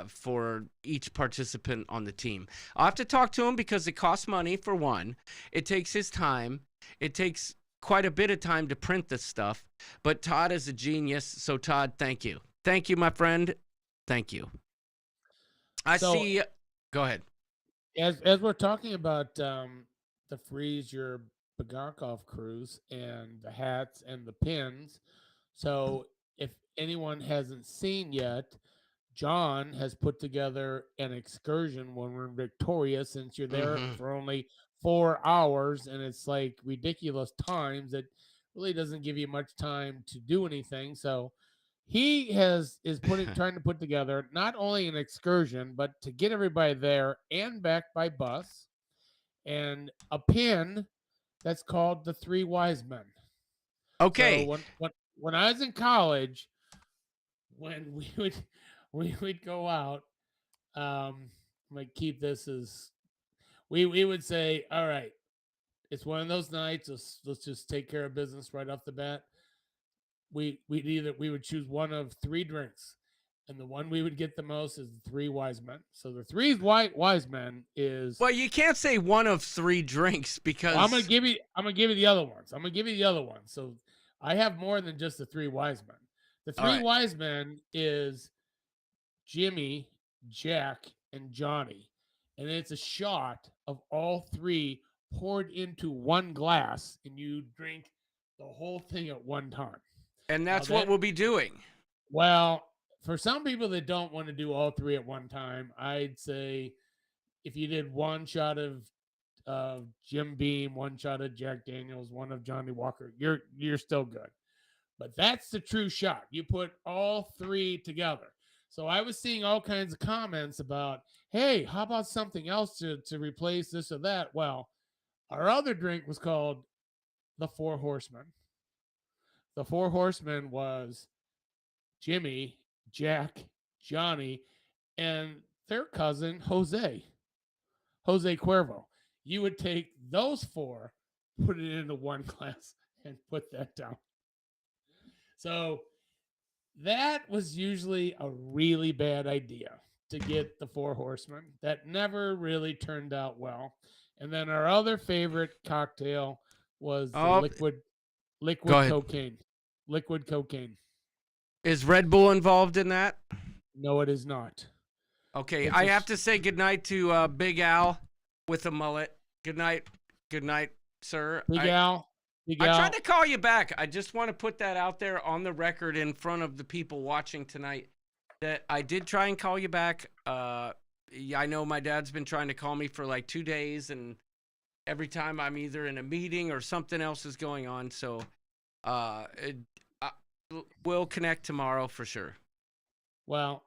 for each participant on the team. I'll have to talk to him because it costs money, for one. It takes his time. It takes quite a bit of time to print this stuff. But Todd is a genius. So, Todd, thank you. Thank you, my friend. Thank you. I So see. Go ahead. as we're talking about the freeze your Bagarkov cruise and the hats and the pins, so if anyone hasn't seen yet, John has put together an excursion when we're in Victoria, since you're there Hmm. for only 4 hours and it's like ridiculous times that really doesn't give you much time to do anything. So he is putting trying to put together not only an excursion, but to get everybody there and back by bus, and a pin that's called the Three Wise Men. So Okay. when I was in college, when we would go out, I'm like, keep this as we would say, all right, it's one of those nights. Let's just take care of business right off the bat. We would choose one of three drinks, and the one we would get the most is the Three Wise Men. So the three wise men is. Well, you can't say one of three drinks Well, because. I'm gonna give you the other ones. I'm gonna give you the other ones. So I have more than just the Three Wise Men. The All Three right. Wise Men is Jimmy, Jack, and Johnny. And it's a shot of all three poured into one glass, and you drink the whole thing at one time. And Now that's what that, we'll be doing. well, for some people that don't want to do all three at one time, I'd say if you did one shot of Jim Beam, one shot of Jack Daniels, one of Johnny Walker, you're still good. But that's the true shot. You put all three together. So I was seeing all kinds of comments about, hey, how about something else to replace this or that? Well, our other drink was called the Four Horsemen. The Four Horsemen was Jimmy, Jack, Johnny, and their cousin Jose Cuervo. You would take those four, put it into one glass, and put that down. So that was usually a really bad idea to get the Four Horsemen. That never really turned out well. And then our other favorite cocktail was the Oh, go liquid ahead. cocaine. Liquid cocaine. Is Red Bull involved in that? No, it is not. Okay, It's I a have to say goodnight to Big Al with a mullet. Good night, sir. Big Al. Big I Al. tried to call you back. I just want to put that out there on the record in front of the people watching tonight that I did try and call you back. I know my dad's been trying to call me for like 2 days, and every time I'm either in a meeting or something else is going on. So we'll connect tomorrow for sure. Well,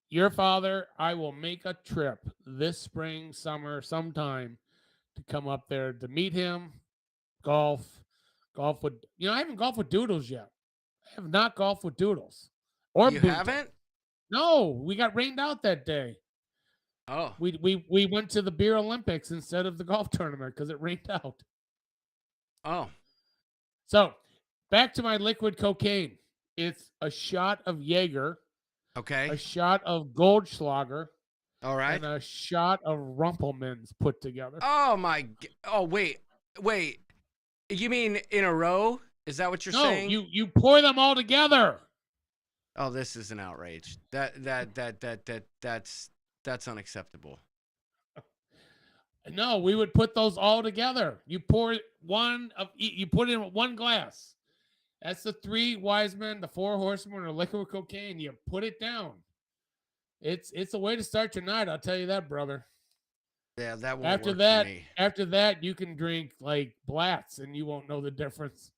your father, I will make a trip this spring, summer, sometime to come up there to meet him, golf with, I haven't golfed with Doodles yet. I have not golfed with Doodles or You Bunta. haven't? No, we got rained out that day. Oh. We went to the beer Olympics instead of the golf tournament because it rained out. Oh. So back to my liquid cocaine. It's a shot of Jaeger, Okay. a shot of Goldschlager, All right. and a shot of Rumpelmans put together. Oh my. Oh wait. You mean in a row? Is that what you're saying? No, you pour them all together. Oh, this is an outrage. That's unacceptable. No, we would put those all together. You pour you put in one glass. That's the Three Wise Men, the Four Horsemen, or liquid cocaine. You put it down. It's a way to start your night. I'll tell you that, brother. Yeah, that won't After work that, for me. after that, you can drink like Blatz, and you won't know the difference.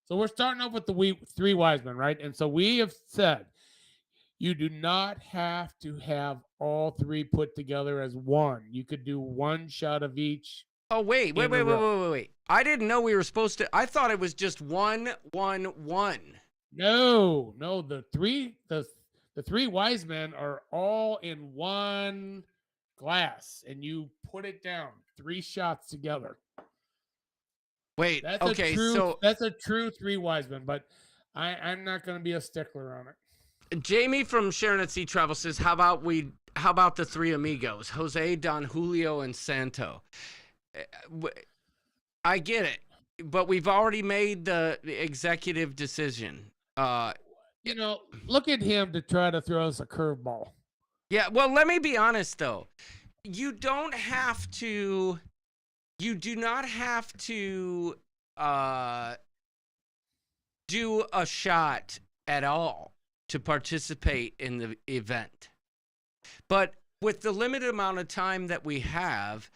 So we're starting off with the Three Wise Men, right? And so we have said you do not have to have all three put together as one. You could do one shot of each. Oh wait. I didn't know we were supposed to. I thought it was just one. No, the three wise men are all in one glass, and you put it down. 3 shots together. Wait. That's Okay. that's a true Three Wise Men, but I'm not going to be a stickler on it. Jamie from Sharon at Sea Travel says, how about the three amigos, Jose, Don Julio, and Santo? I get it, but we've already made the executive decision. Look at him to try to throw us a curveball. Yeah, well, let me be honest though. You don't have to. You do not have to do a shot at all to participate in the event. But with the limited amount of time that we have,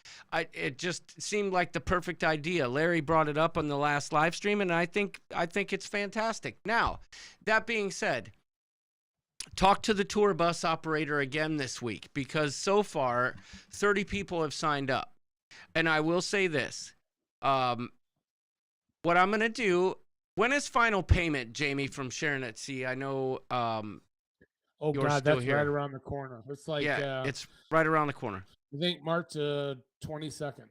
it just seemed like the perfect idea. Larry brought it up on the last live stream, and I think it's fantastic. Now, that being said, talk to the tour bus operator again this week, because so far 30 people have signed up. And I will say this. What I'm going to do, when is final payment, Jamie from Sharon at Sea? I know Oh you're God, still that's here. right around the corner. It's like it's right around the corner. I think March 22nd.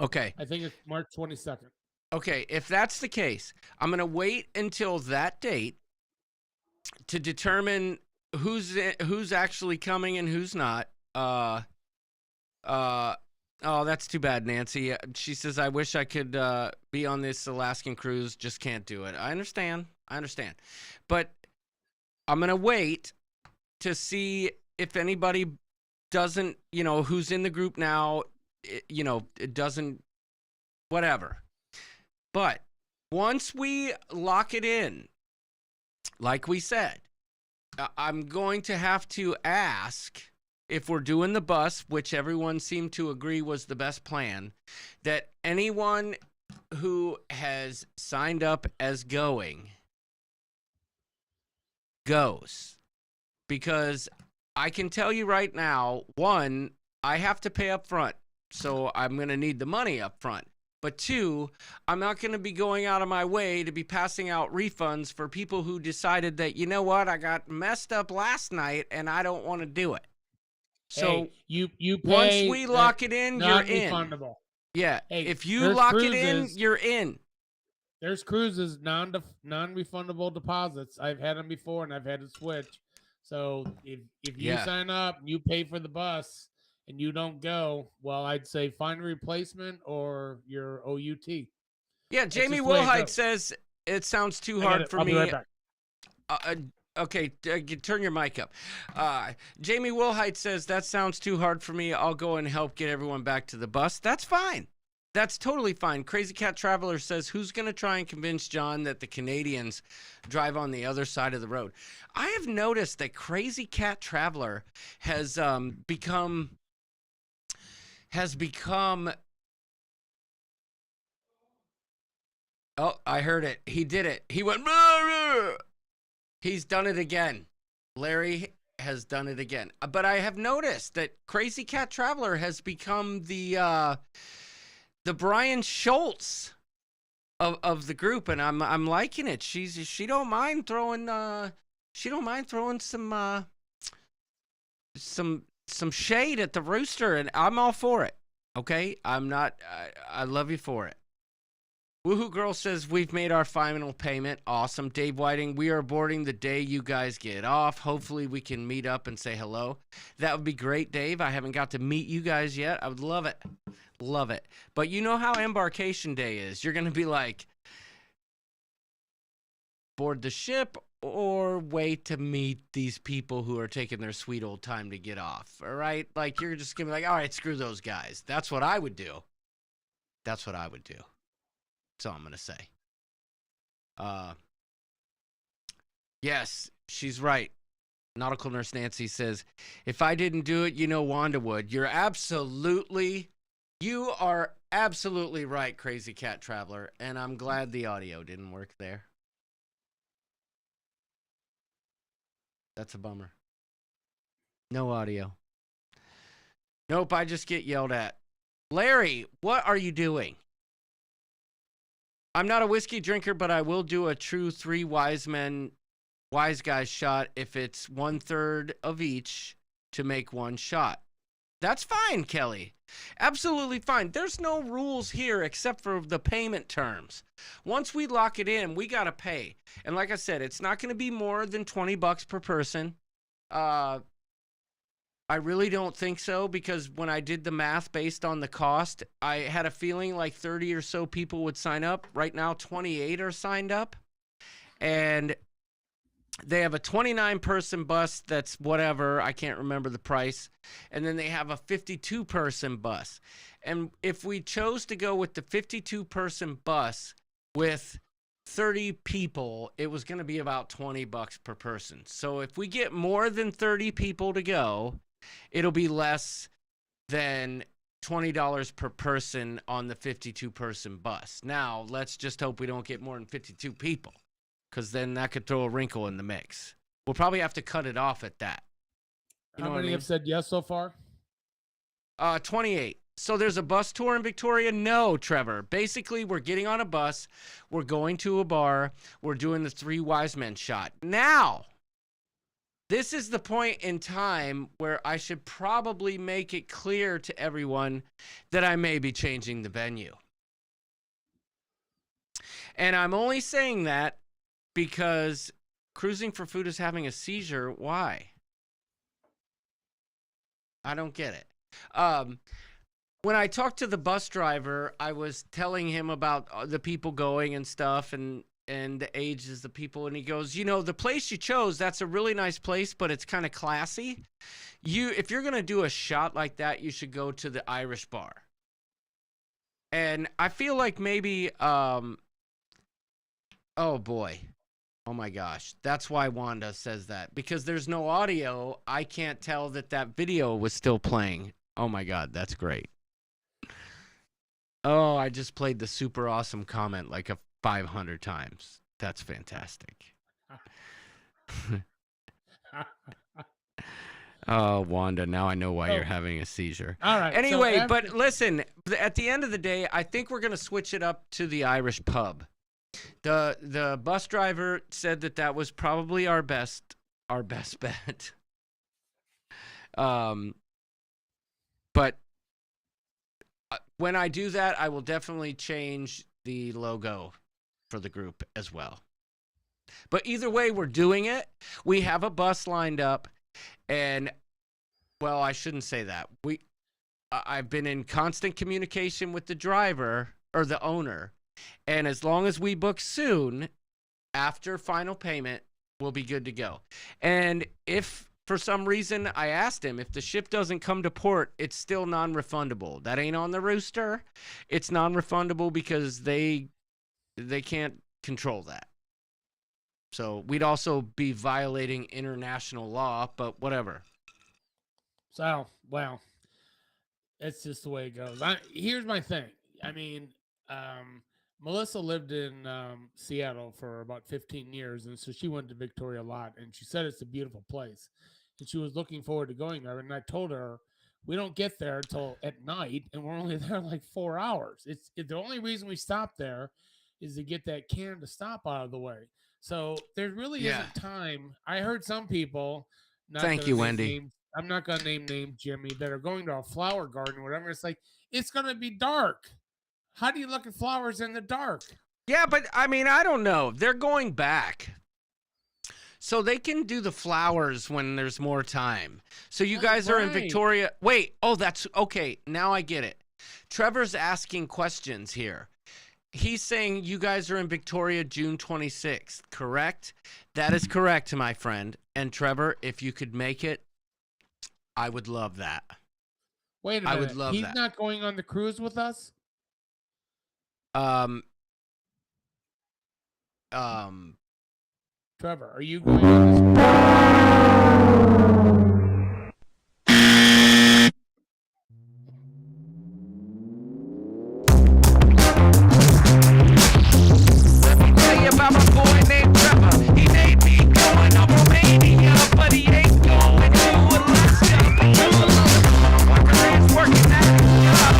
Okay. I think it's March 22nd. Okay, if that's the case, I'm going to wait until that date to determine who's actually coming and who's not. Oh, that's too bad, Nancy. She says, I wish I could be on this Alaskan cruise. Just can't do it. I understand. But I'm going to wait to see if anybody doesn't, who's in the group now, it doesn't, whatever. But once we lock it in, like we said, I'm going to have to ask if we're doing the bus, which everyone seemed to agree was the best plan, that anyone who has signed up as going goes. Because I can tell you right now, one, I have to pay up front, so I'm going to need the money up front. But two, I'm not going to be going out of my way to be passing out refunds for people who decided that, you know what, I got messed up last night and I don't want to do it. So hey, you pay, once we lock it in, you're in. Non-refundable. Yeah, Hey, if you lock it in, you're in. There's cruises, non-refundable deposits. I've had them before, and I've had to switch. So if you sign up, you pay for the bus, and you don't go, well, I'd say find a replacement or your OUT. Yeah, Jamie Wilhite says it sounds too hard for me. I'll be right back. Okay, turn your mic up. Jamie Wilhite says that sounds too hard for me. I'll go and help get everyone back to the bus. That's fine. That's totally fine. Crazy Cat Traveler says, who's going to try and convince John that the Canadians drive on the other side of the road? I have noticed that Crazy Cat Traveler has become... Oh, I heard it. He did it. He went... He's done it again. Larry has done it again. But I have noticed that Crazy Cat Traveler has become the Brian Schultz of the group, and I'm liking it. She don't mind throwing some shade at the rooster, and I'm all for it. Okay, I love you for it. Woohoo Girl says, we've made our final payment. Awesome. Dave Whiting, we are boarding the day you guys get off. Hopefully we can meet up and say hello. That would be great, Dave. I haven't got to meet you guys yet. I would love it. Love it. But you know how embarkation day is. You're going to be like, board the ship or wait to meet these people who are taking their sweet old time to get off. All right? Like, you're just going to be like, all right, screw those guys. That's what I would do. That's what I would do. That's all I'm going to say. Yes, she's right. Nautical Nurse Nancy says, if I didn't do it, Wanda would. You are absolutely right, Crazy Cat Traveler. And I'm glad the audio didn't work there. That's a bummer. No audio. Nope, I just get yelled at. Larry, what are you doing? I'm not a whiskey drinker, but I will do a true three wise guys shot if it's 1/3 of each to make one shot. That's fine, Kelly. Absolutely fine. There's no rules here except for the payment terms. Once we lock it in, we got to pay. And like I said, it's not going to be more than $20 per person. I really don't think so, because when I did the math based on the cost, I had a feeling like 30 or so people would sign up. Right now, 28 are signed up. And They have a 29-person bus that's whatever. I can't remember the price. And then they have a 52-person bus. And if we chose to go with the 52-person bus with 30 people, it was going to be about $20 per person. So if we get more than 30 people to go, it'll be less than $20 per person on the 52-person bus. Now, let's just hope we don't get more than 52 people, because then that could throw a wrinkle in the mix. We'll probably have to cut it off at that. How many have said yes so far? 28. So there's a bus tour in Victoria? No, Trevor. Basically, we're getting on a bus. We're going to a bar. We're doing the Three Wise Men shot. Now, this is the point in time where I should probably make it clear to everyone that I may be changing the venue. And I'm only saying that because Cruising for Food is having a seizure. Why? I don't get it. When I talked to the bus driver, I was telling him about the people going and stuff and the ages of the people. And he goes, you know, the place you chose, that's a really nice place, but it's kind of classy. If you're going to do a shot like that, you should go to the Irish bar. And I feel like maybe, oh boy. Oh my gosh. That's why Wanda says that. Because there's no audio, I can't tell that video was still playing. Oh my God, that's great. Oh, I just played the super awesome comment like 500 times. That's fantastic. Oh, Wanda, now I know why you're having a seizure. All right. Anyway, so but listen, at the end of the day, I think we're going to switch it up to the Irish pub. The bus driver said that was probably our best bet. But when I do that, I will definitely change the logo for the group as well. But either way, we're doing it. We have a bus lined up, and well, I shouldn't say that. I've been in constant communication with the driver or the owner, and as long as we book soon, after final payment, we'll be good to go. And if for some reason I asked him, if the ship doesn't come to port, it's still non-refundable. That ain't on the rooster. It's non-refundable because they can't control that. So we'd also be violating international law, but whatever. So, well, it's just the way it goes. Here's my thing. I mean, Melissa lived in Seattle for about 15 years, and so she went to Victoria a lot, and she said it's a beautiful place. And she was looking forward to going there, and I told her, we don't get there until at night, and we're only there like 4 hours. It's the only reason we stop there is to get that Canada stop out of the way. So there really isn't time. I heard some people. Thank you, Wendy. I'm not going to name names, Jimmy, that are going to a flower garden or whatever. It's like, it's going to be dark. How do you look at flowers in the dark? Yeah, but I mean, I don't know. They're going back. So they can do the flowers when there's more time. So you guys are in Victoria. Wait, that's okay. Now I get it. Trevor's asking questions here. He's saying you guys are in Victoria June 26th, correct? That is correct, my friend. And Trevor, if you could make it, I would love that. Wait a minute. I would love that. He's not going on the cruise with us? Trevor, are you going on Tell you about my boy named Trevor. He made me going to Romania, but he ain't going to Alaska because of the Wonderland's working that job.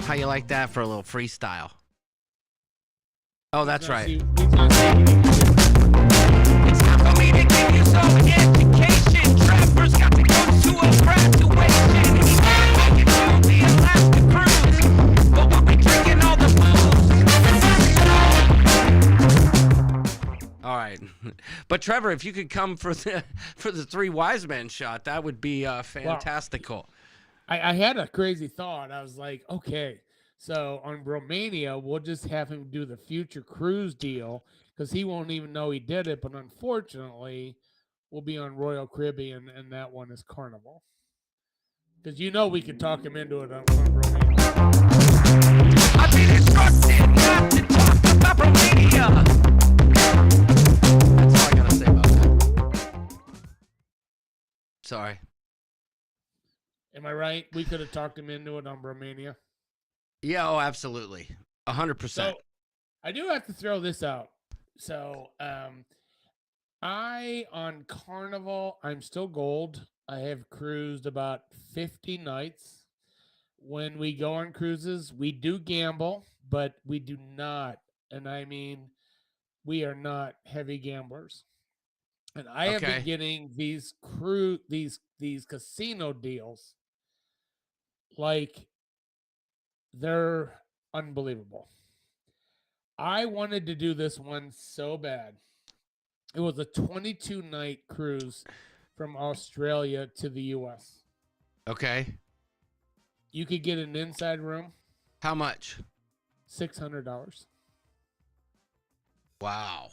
How you like that for a little freestyle? Oh, that's right. It's time for me to give you some education. Trevor's got to go to a graduation. He can't make it to the Alaska cruise, but we'll be drinking all the booze. All right, but Trevor, if you could come for the Three Wise Men shot, that would be fantastical. I had a crazy thought. I was like, okay, So on Romania, we'll just have him do the future cruise deal because he won't even know he did it. But unfortunately, we'll be on Royal Caribbean, and that one is Carnival. Because we could talk him into it on Romania. I've been instructed not to talk about Romania. That's all I gotta say about that. Sorry. Am I right? We could have talked him into it on Romania. Yeah, oh, absolutely. 100%. So I do have to throw this out. So on Carnival, I'm still gold. I have cruised about 50 nights. When we go on cruises, we do gamble, but we do not, and I mean, we are not heavy gamblers. And I have been getting these casino deals like they're unbelievable. I wanted to do this one so bad. It was a 22-night cruise from Australia to the U.S. Okay. You could get an inside room. How much? $600. Wow.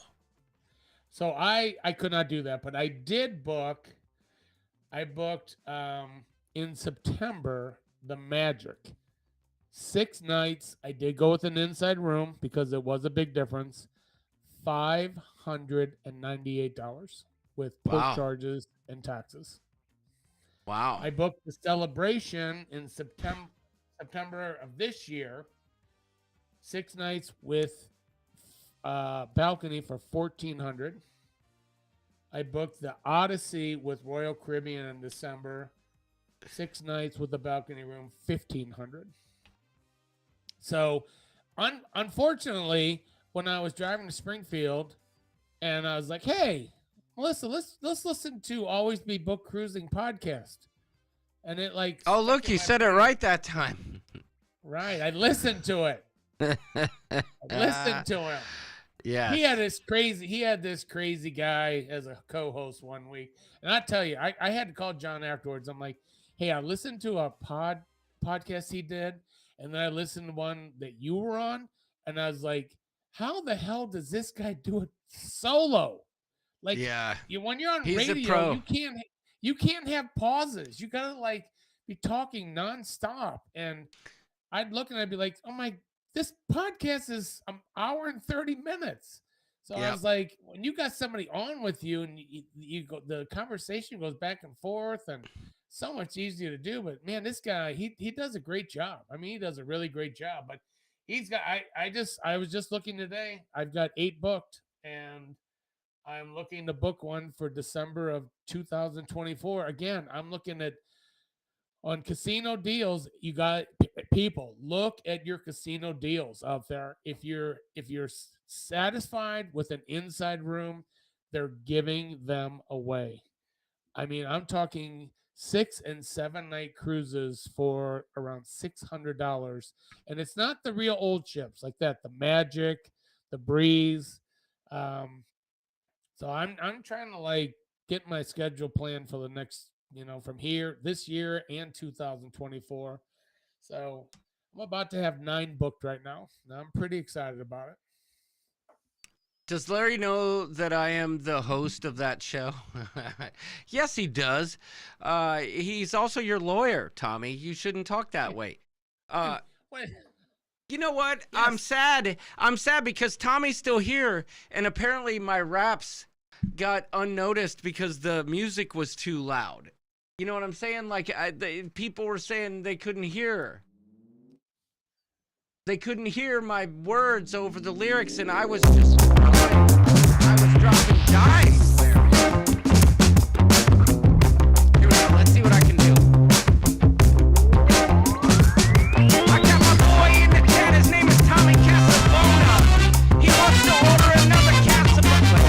So I could not do that, but I did book. I booked in September the Magic. 6 nights. I did go with an inside room because it was a big difference. $598 with port charges and taxes. Wow. I booked the Celebration in September of this year. 6 nights with balcony for $1,400. I booked the Odyssey with Royal Caribbean in December. 6 nights with a balcony room, $1,500. So, unfortunately, when I was driving to Springfield, and I was like, "Hey, Melissa, let's listen to Always Be Book Cruising podcast," and it like. Oh, look, you said it right that time. Right, I listened to it. Listen to him. Yeah. He had this crazy guy as a co-host one week. And I tell you, I had to call John afterwards. I'm like, hey, I listened to a podcast he did, and then I listened to one that you were on, and I was like, how the hell does this guy do it solo? Like, when you're on radio, you can't have pauses. You gotta like be talking nonstop. And I'd look and I'd be like, oh my, this podcast is an hour and 30 minutes. So I was like, when you got somebody on with you and you go, the conversation goes back and forth and so much easier to do. But man, this guy, he does a great job. I mean, he does a really great job, but he's got, I was just looking today. I've got 8 booked and I'm looking to book one for December of 2024. Again, I'm looking at on casino deals. You got people look at your casino deals out there. If you're satisfied with an inside room, they're giving them away. I mean, I'm talking 6 and 7 night cruises for around $600, and it's not the real old ships like that. The Magic, the Breeze. So I'm trying to like get my schedule planned for the next, from here, this year and 2024. So I'm about to have 9 booked right now. I'm pretty excited about it. Does Larry know that I am the host of that show? Yes, he does. He's also your lawyer, Tommy. You shouldn't talk that way. You know what? Yes. I'm sad because Tommy's still here, and apparently my raps got unnoticed because the music was too loud. You know what I'm saying? Like, people were saying they couldn't hear. They couldn't hear my words over the lyrics, and I was just dropping dimes. Here we go. Let's see what I can do. I got my boy in the chat. His name is Tommy Casabona. He wants to order another Casabona.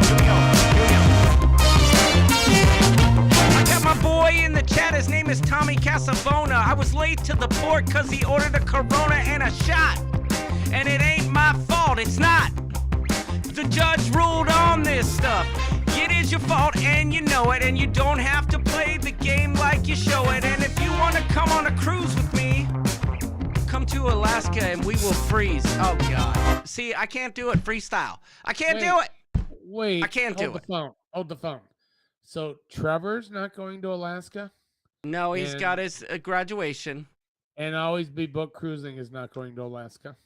Here we go. I got my boy in the chat. His name is Tommy Casabona. I was late to the port because he ordered a Corona and a shot. And it ain't my fault. It's not. The judge ruled on this stuff. It is your fault and you know it, and you don't have to play the game like you show it. And if you want to come on a cruise with me, to Alaska and we will freeze. Oh, God. See, I can't do it freestyle. I can't do it. Wait. I can't do it. Hold the phone. So Trevor's not going to Alaska? No, he's got his graduation. And Always Be Book Cruising is not going to Alaska.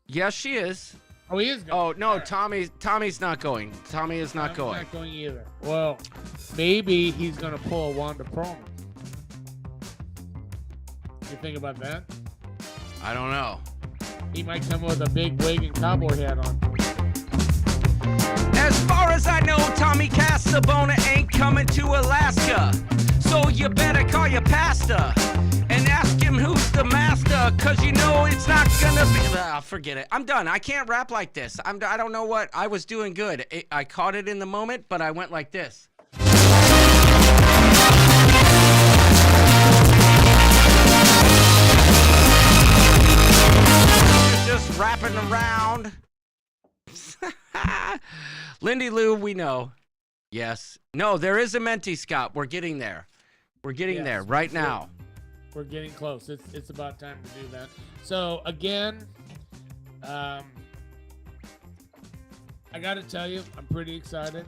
Yes, she is. Oh, he is going. Oh, no, right. Tommy's not going. Tommy is not going. Not going either. Well, maybe he's going to pull a Wanda Perlman. You think about that? I don't know. He might come with a big wig and cowboy hat on. As far as I know, Tommy Casabona ain't coming to Alaska. So you better call your pastor and ask him who's the master, cause you know it's not gonna be. Forget it. I'm done. I can't rap like this. I don't know what. I was doing good. I caught it in the moment, but I went like this. Just rapping around. Lindy Lou, we know. Yes. No, there is a Menti, Scott. We're getting there. We're getting there right now. We're getting close. It's about time to do that. So again, I got to tell you, I'm pretty excited.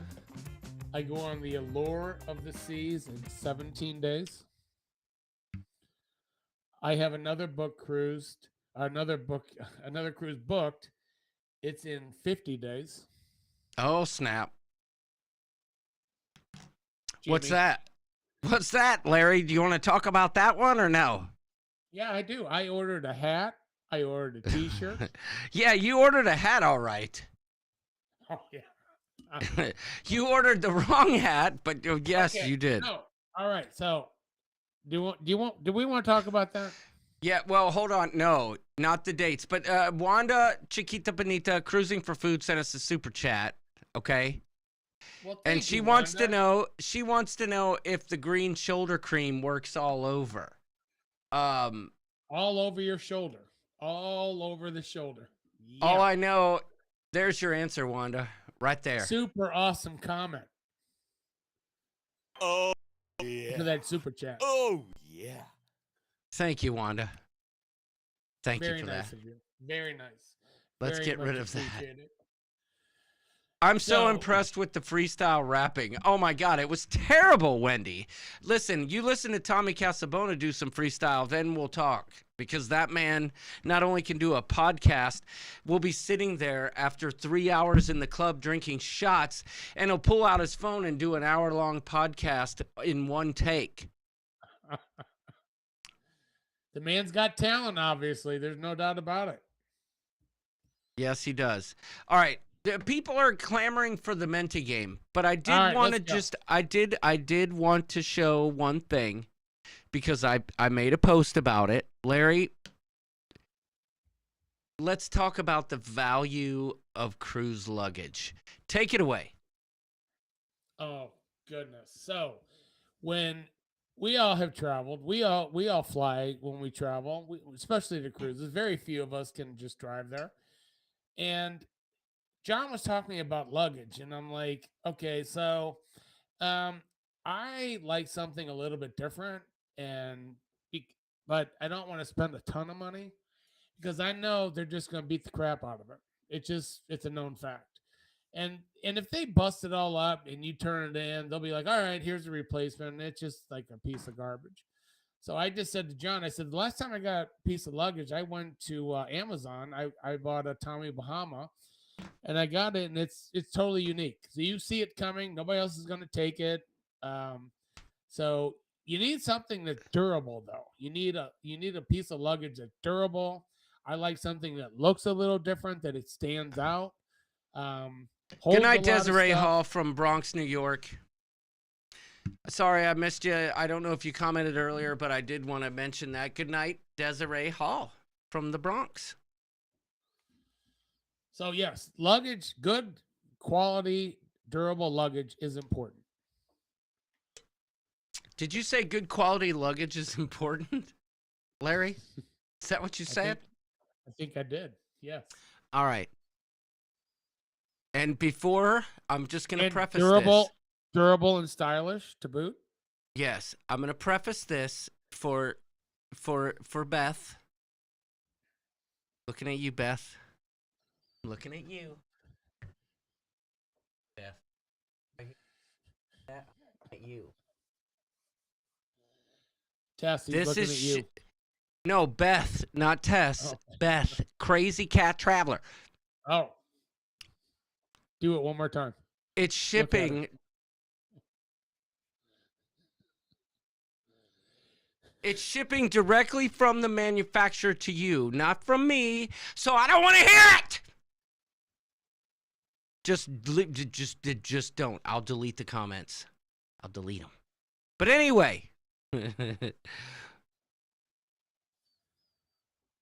I go on the Allure of the Seas in 17 days. I have another cruise booked. It's in 50 days. Oh, snap. Jimmy. What's that? What's that, Larry? Do you want to talk about that one or no? Yeah, I do. I ordered a hat. I ordered a t-shirt. Yeah, you ordered a hat, all right. Oh, yeah. You ordered the wrong hat, but yes, okay. You did. No. All right. So, do we want to talk about that? Yeah, well, hold on. No, not the dates. But Wanda Chiquita Bonita, Cruising for Food, sent us a super chat, okay? Well, and she wants to know if the green shoulder cream works all over. All over your shoulder. All over the shoulder. Yeah. All I know, there's your answer, Wanda. Right there. Super awesome comment. Oh, yeah. For that super chat. Oh, yeah. Thank you, Wanda. Thank Very you for nice that. Of you. Very nice. Let's Very get rid of that. it. I'm so impressed with the freestyle rapping. Oh my God, it was terrible, Wendy. Listen, you listen to Tommy Casabona do some freestyle, then we'll talk. Because that man not only can do a podcast, we'll be sitting there after 3 hours in the club drinking shots, and he'll pull out his phone and do an hour-long podcast in one take. The man's got talent, obviously. There's no doubt about it. Yes, he does. All right. People are clamoring for the Menti game, but I did want to just I did want to show one thing because I made a post about it. Larry, let's talk about the value of cruise luggage. Take it away. Oh, goodness. So, when we all have traveled, we all fly when we travel, especially the cruises. Very few of us can just drive there. And John was talking about luggage, and I'm like, okay, so I like something a little bit different, but I don't want to spend a ton of money because I know they're just going to beat the crap out of it. It's a known fact. And if they bust it all up and you turn it in, they'll be like, all right, here's a replacement. And it's just like a piece of garbage. So I just said to John, I said, the last time I got a piece of luggage, I went to Amazon. I bought a Tommy Bahama. And I got it, and it's totally unique. So you see it coming. Nobody else is going to take it. So you need something that's durable, though. You need a piece of luggage that's durable. I like something that looks a little different, that it stands out. Good night, Desiree Hall from Bronx, New York. Sorry, I missed you. I don't know if you commented earlier, but I did want to mention that. Good night, Desiree Hall from the Bronx. So, yes, luggage, good quality, durable luggage is important. Did you say good quality luggage is important, Larry? Is that what you said? I think I did, yes. All right. And before, I'm just going to preface this. Durable and stylish to boot? Yes, I'm going to preface this for Beth. Looking at you, Beth. I'm looking at you. Beth. At you. Tess, he's This looking is at you. No, Beth, not Tess. Oh. Beth, crazy cat traveler. Oh. Do it one more time. It's shipping. It's shipping directly from the manufacturer to you, not from me. So I don't want to hear it. Just don't. I'll delete the comments. I'll delete them. But anyway.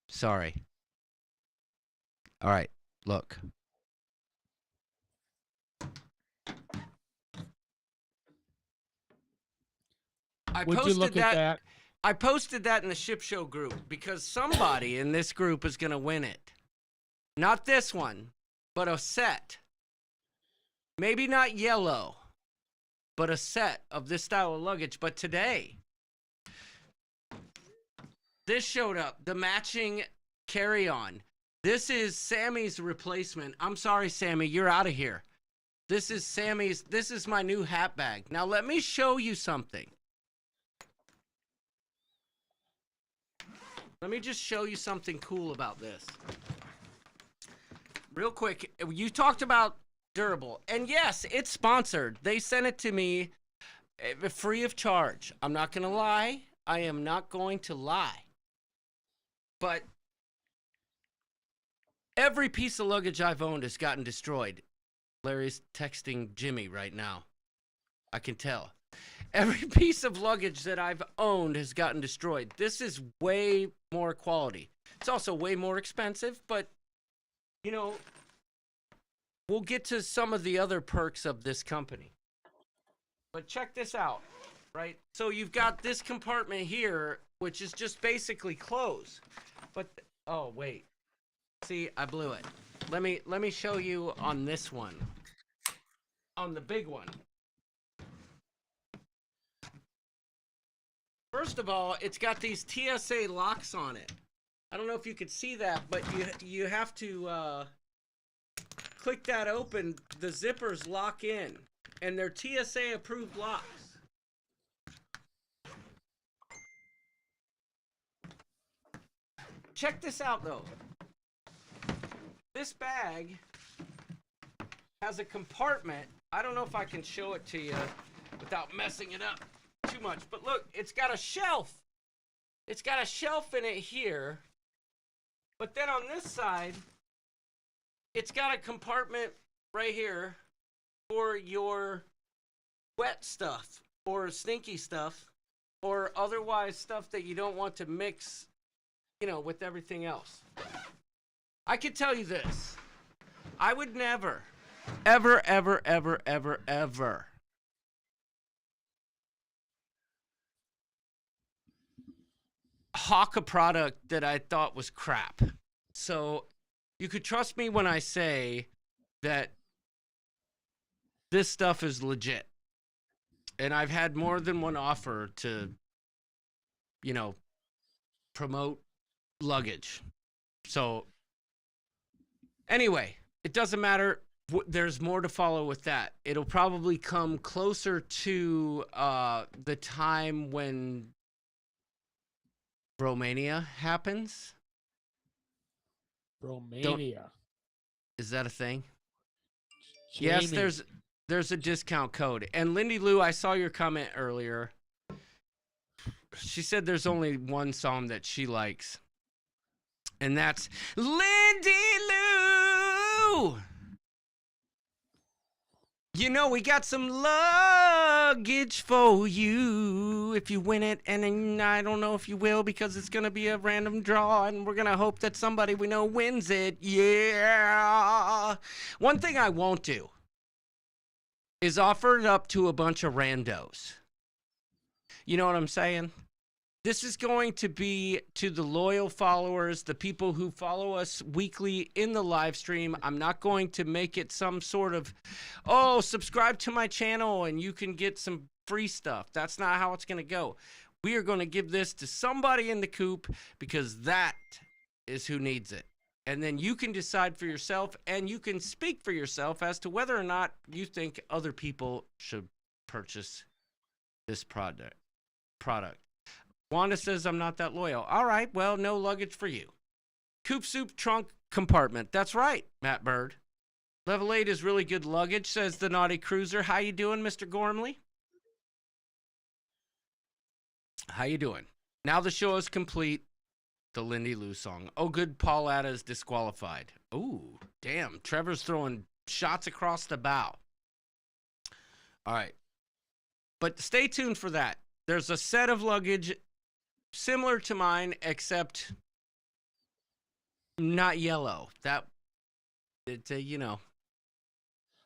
Sorry. All right. Look. Would you look at that? I posted that in the Ship Show group because somebody in this group is going to win it. Not this one, but a set. Maybe not yellow, but a set of this style of luggage. But today, this showed up, the matching carry-on. This is Sammy's replacement. I'm sorry, Sammy, you're out of here. This is my new hat bag. Now let me show you something. Let me just show you something cool about this. Real quick, you talked about durable. And yes, it's sponsored. They sent it to me free of charge. I'm not going to lie. I am not going to lie. But every piece of luggage I've owned has gotten destroyed. Larry's texting Jimmy right now. I can tell. Every piece of luggage that I've owned has gotten destroyed. This is way more quality. It's also way more expensive, but, you know, we'll get to some of the other perks of this company. But check this out, right? So you've got this compartment here, which is just basically clothes. But, oh, wait. See, I blew it. Let me show you on this one. On the big one. First of all, it's got these TSA locks on it. I don't know if you could see that, but you have to click that open. The zippers lock in, and they're TSA approved locks. Check this out though. This bag has a compartment. I don't know if I can show it to you without messing it up too much, but look, it's got a shelf. It's got a shelf in it here, but then on this side, it's got a compartment right here for your wet stuff or stinky stuff or otherwise stuff that you don't want to mix, you know, with everything else. I can tell you this. I would never, ever, ever, ever, ever, ever hawk a product that I thought was crap. So you could trust me when I say that this stuff is legit. And I've had more than one offer to, you know, promote luggage. So anyway, it doesn't matter. There's more to follow with that. It'll probably come closer to the time when Romania happens. Romania. Is that a thing? Jamie. Yes, there's a discount code. And Lindy Lou, I saw your comment earlier. She said there's only one song that she likes. And that's Lindy Lou. You know, we got some luggage for you if you win it. And then I don't know if you will because it's going to be a random draw. And we're going to hope that somebody we know wins it. Yeah. One thing I won't do is offer it up to a bunch of randos. You know what I'm saying? This is going to be to the loyal followers, the people who follow us weekly in the live stream. I'm not going to make it some sort of, oh, subscribe to my channel and you can get some free stuff. That's not how it's going to go. We are going to give this to somebody in the coop because that is who needs it. And then you can decide for yourself, and you can speak for yourself as to whether or not you think other people should purchase this product. Wanda says, I'm not that loyal. All right, well, no luggage for you. Coupe soup trunk compartment. That's right, Matt Bird. Level 8 is really good luggage, says the Naughty Cruiser. How you doing, Mr. Gormley? How you doing? Now the show is complete. The Lindy Lou song. Oh, good, Paul Atta is disqualified. Ooh, damn. Trevor's throwing shots across the bow. All right. But stay tuned for that. There's a set of luggage similar to mine, except not yellow. You know.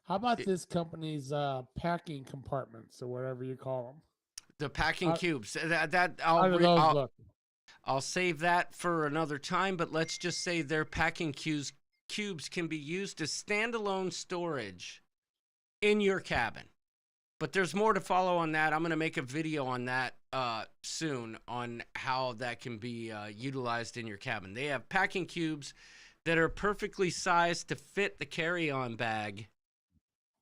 How about this company's packing compartments or whatever you call them? The packing cubes. How do those look? I'll save that for another time, but let's just say their packing cubes can be used as standalone storage in your cabin. But there's more to follow on that. I'm going to make a video on that soon on how that can be utilized in your cabin. They have packing cubes that are perfectly sized to fit the carry-on bag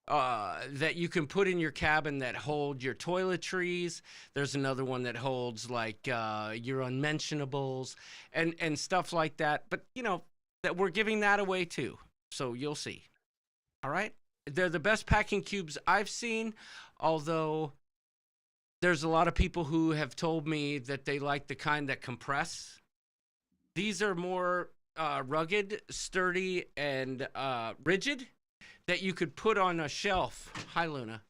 that you can put in your cabin that hold your toiletries. There's another one that holds like your unmentionables and stuff like that. But, you know, that we're giving that away too. So you'll see. All right? They're the best packing cubes I've seen, although there's a lot of people who have told me that they like the kind that compress. These are more rugged, sturdy, and rigid, that you could put on a shelf. Hi, Luna.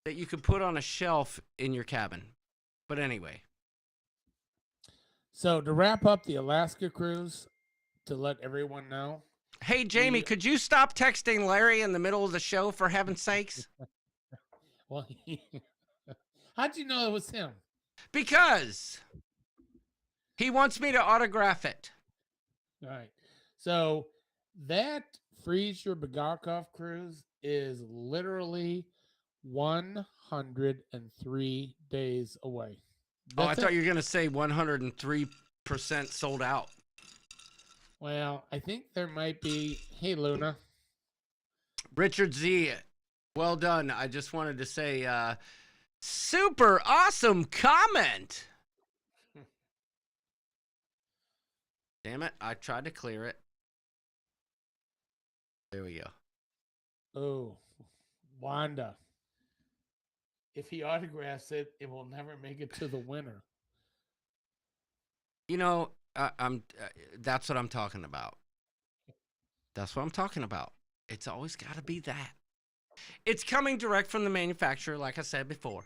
That you could put on a shelf in your cabin. But anyway. So to wrap up the Alaska cruise, to let everyone know. Hey, Jamie, could you stop texting Larry in the middle of the show, for heaven's sakes? Well, how'd you know it was him? Because he wants me to autograph it. All right. So that Freeze Your Bogakov cruise is literally 103 days away. I thought you were going to say 103% sold out. Well, I think there might be. Hey, Luna. Richard Z, well done. I just wanted to say, super awesome comment. Damn it. I tried to clear it. There we go. Oh, Wanda. If he autographs it, it will never make it to the winner. You know, that's what I'm talking about. That's what I'm talking about. It's always got to be that. It's coming direct from the manufacturer, like I said before.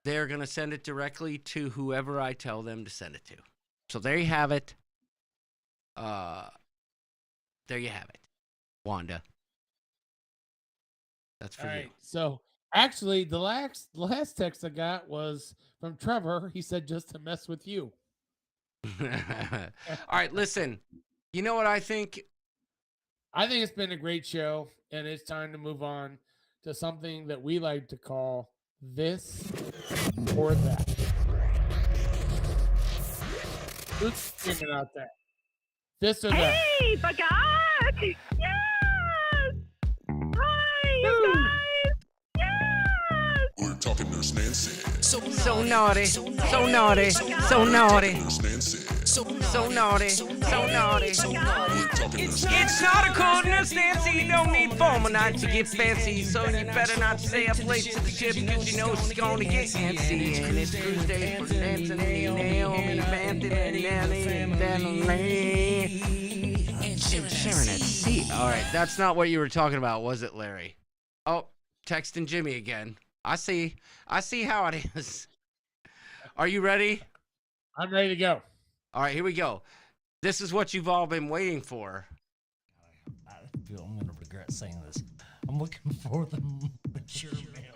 They're going to send it directly to whoever I tell them to send it to. So there you have it. There you have it. Wanda. That's for you. So actually, the last text I got was from Trevor. He said, just to mess with you. All right, listen. You know what I think? I think it's been a great show, and it's time to move on to something that we like to call this or that. Who's screaming out there? This or that? Hey, Bagat! Yes! Hi, you guys! Yes! We're talking Nurse Nancy. So naughty. So naughty. So naughty. Nurse Nancy. So naughty. So naughty. We're talking Nurse Nancy. It's not a coldness, Nancy. No need for my night to get fancy. So you better not stay up late to the ship because you know she's gonna get antsy. And it's cruise day for Nancy and Naomi, Manton and Nanny and Danny. Sharon at sea. All right, that's not what you were talking about, was it, Larry? Oh, texting Jimmy again. I see how it is. Are you ready? I'm ready to go. All right, here we go. This is what you've all been waiting for. I feel I'm going to regret saying this. I'm looking for the mature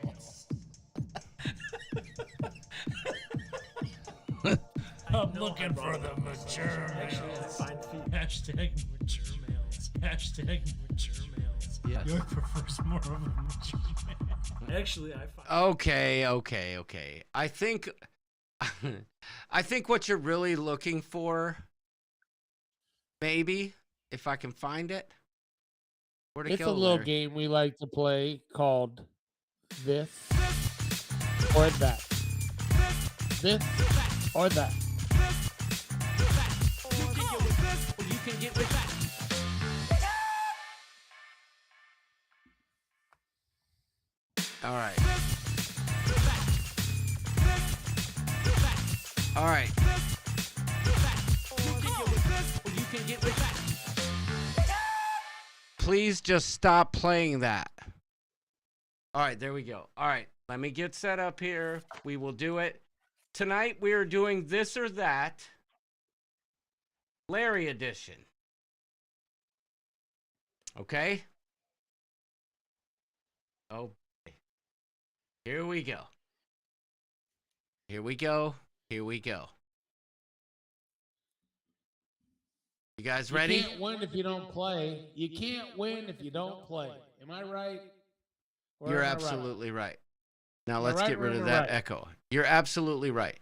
males. I'm looking for the mature males. Hashtag mature males. Hashtag mature males. Yes. Yours prefers more of a mature male. Actually, I find. Okay. I think what you're really looking for, maybe, if I can find it. Where'd it It's go, a little Larry? game we like to play called This or That. This or That. You can get with that. All right. All right. You can get with that. Please just stop playing that. All right, there we go. All right, let me get set up here. We will do it. Tonight we are doing This or That, Larry edition. Okay? Oh, boy. Here we go. Here we go. Here we go. You guys ready? You can't win if you don't play. You can't win if you don't play. Am I right? Or You're am I right? absolutely right. Now Am I let's right get or rid am of I that right? echo. You're absolutely right.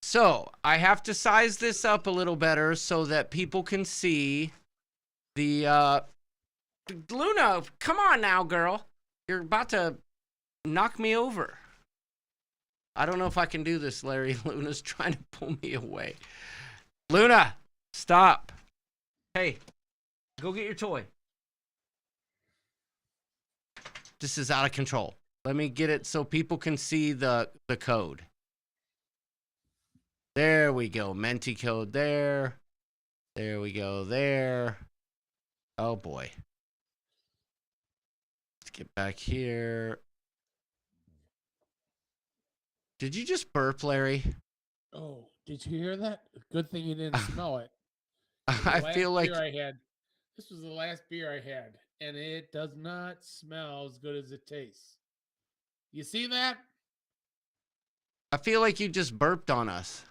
So I have to size this up a little better so that people can see the Luna, come on now, girl. You're about to knock me over. I don't know if I can do this, Larry. Luna's trying to pull me away. Luna, stop. Hey, go get your toy. This is out of control. Let me get it so people can see the code. There we go. Menti code there. There we go there. Oh boy. Let's get back here. Did you just burp, Larry? Oh, did you hear that? Good thing you didn't smell it. I feel like This was the last beer I had, and it does not smell as good as it tastes. You see that? I feel like you just burped on us.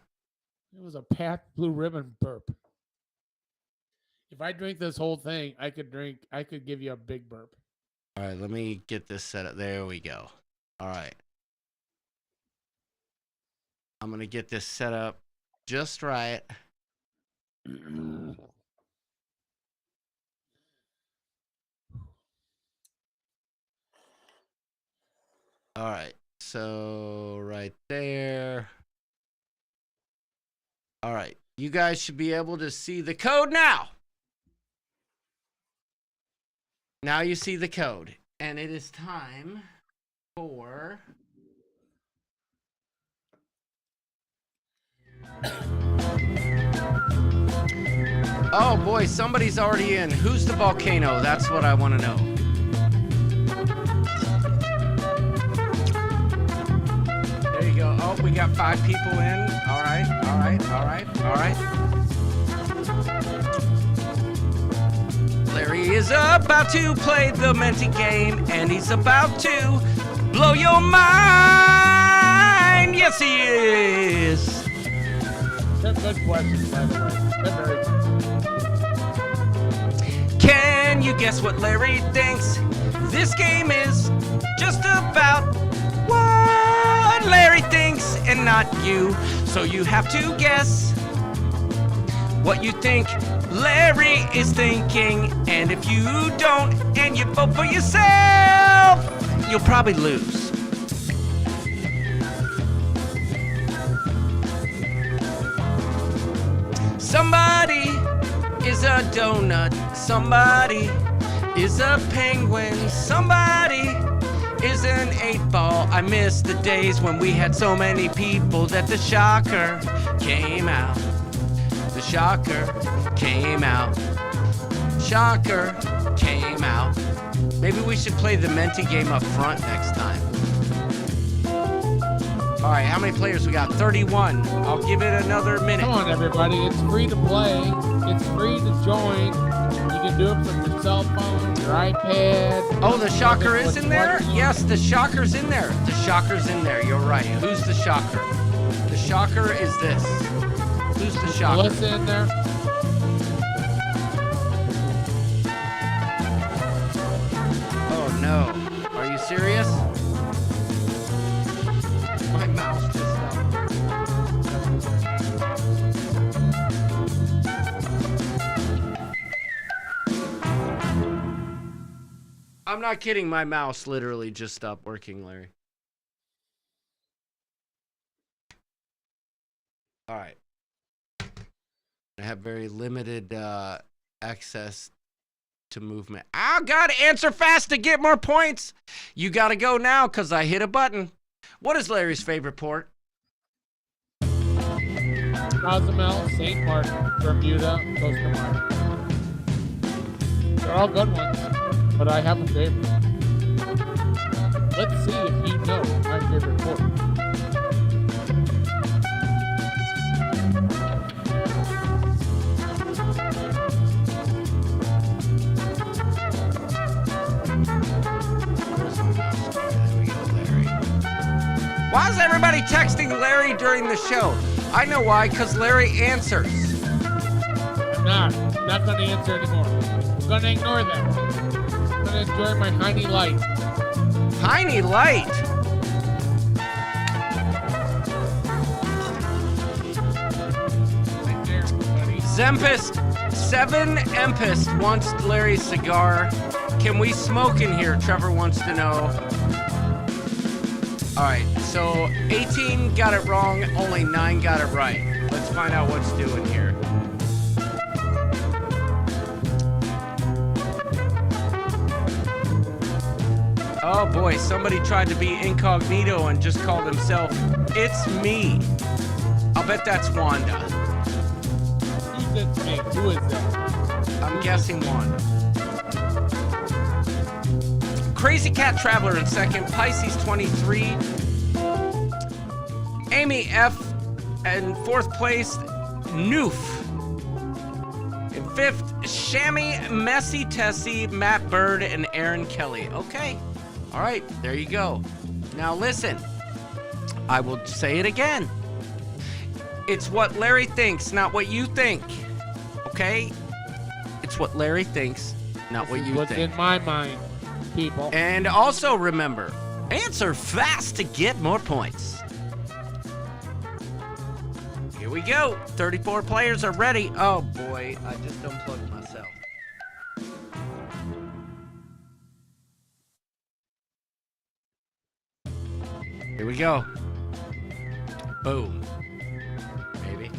It was a Pat Blue Ribbon burp. If I drink this whole thing, I could give you a big burp. All right, let me get this set up. There we go. All right. I'm going to get this set up just right. All right. So right there. All right. You guys should be able to see the code now. Now you see the code. And it is time for... Oh boy, somebody's already in. Who's the volcano? That's what I want to know. There you go. Oh, we got 5 people in. All right, all right, all right, all right. Larry is about to play the Menti game, and he's about to blow your mind. Yes, he is. They're good questions, by the way. They're very good. Can you guess what Larry thinks? This game is just about what Larry thinks and not you. So you have to guess what you think Larry is thinking. And if you don't and you vote for yourself, you'll probably lose. Somebody is a donut. Somebody is a penguin. Somebody is an 8-ball. I miss the days when we had so many people that the shocker came out. The shocker came out. Shocker came out. Maybe we should play the Menti game up front next time. All right, how many players we got? 31. I'll give it another minute. Come on, everybody. It's free to play. It's free to join. You can do it from your cell phone, your iPad. Oh, the shocker is in there? Yes, the shocker's in there. The shocker's in there. You're right. Who's the shocker? The shocker is this. Who's the shocker? Melissa in there. Oh, no. Are you serious? My mouse just stopped. I'm not kidding. My mouse literally just stopped working, Larry. All right. I have very limited access to movement. I gotta answer fast to get more points. You gotta go now because I hit a button. What is Larry's favorite port? Cozumel, St. Martin, Bermuda, Costa Mara. They're all good ones, but I have a favorite. Let's see if you know my favorite port. Why is everybody texting Larry during the show? I know why, because Larry answers. I'm not going to answer anymore. I'm going to ignore them. I'm going to enjoy my Heine Light. Heine Light? Right there, buddy. Zempest, 7 Empest wants Larry's cigar. Can we smoke in here? Trevor wants to know. All right, so 18 got it wrong, only 9 got it right. Let's find out what's doing here. Oh boy, somebody tried to be incognito and just called himself It's Me. I'll bet that's Wanda. Who's it me? Who is that? I'm guessing Wanda. Crazy Cat Traveler in second, Pisces 23, Amy F in fourth place, Noof. In fifth, Shammy, Messy Tessie, Matt Bird, and Aaron Kelly. Okay, all right, there you go. Now listen, I will say it again. It's what Larry thinks, not what you think. Okay? It's what Larry thinks, not what you think. What's in my mind. People. And also remember, answer fast to get more points. Here we go. 34 players are ready. Oh boy, I just unplugged myself. Here we go. Boom. Maybe.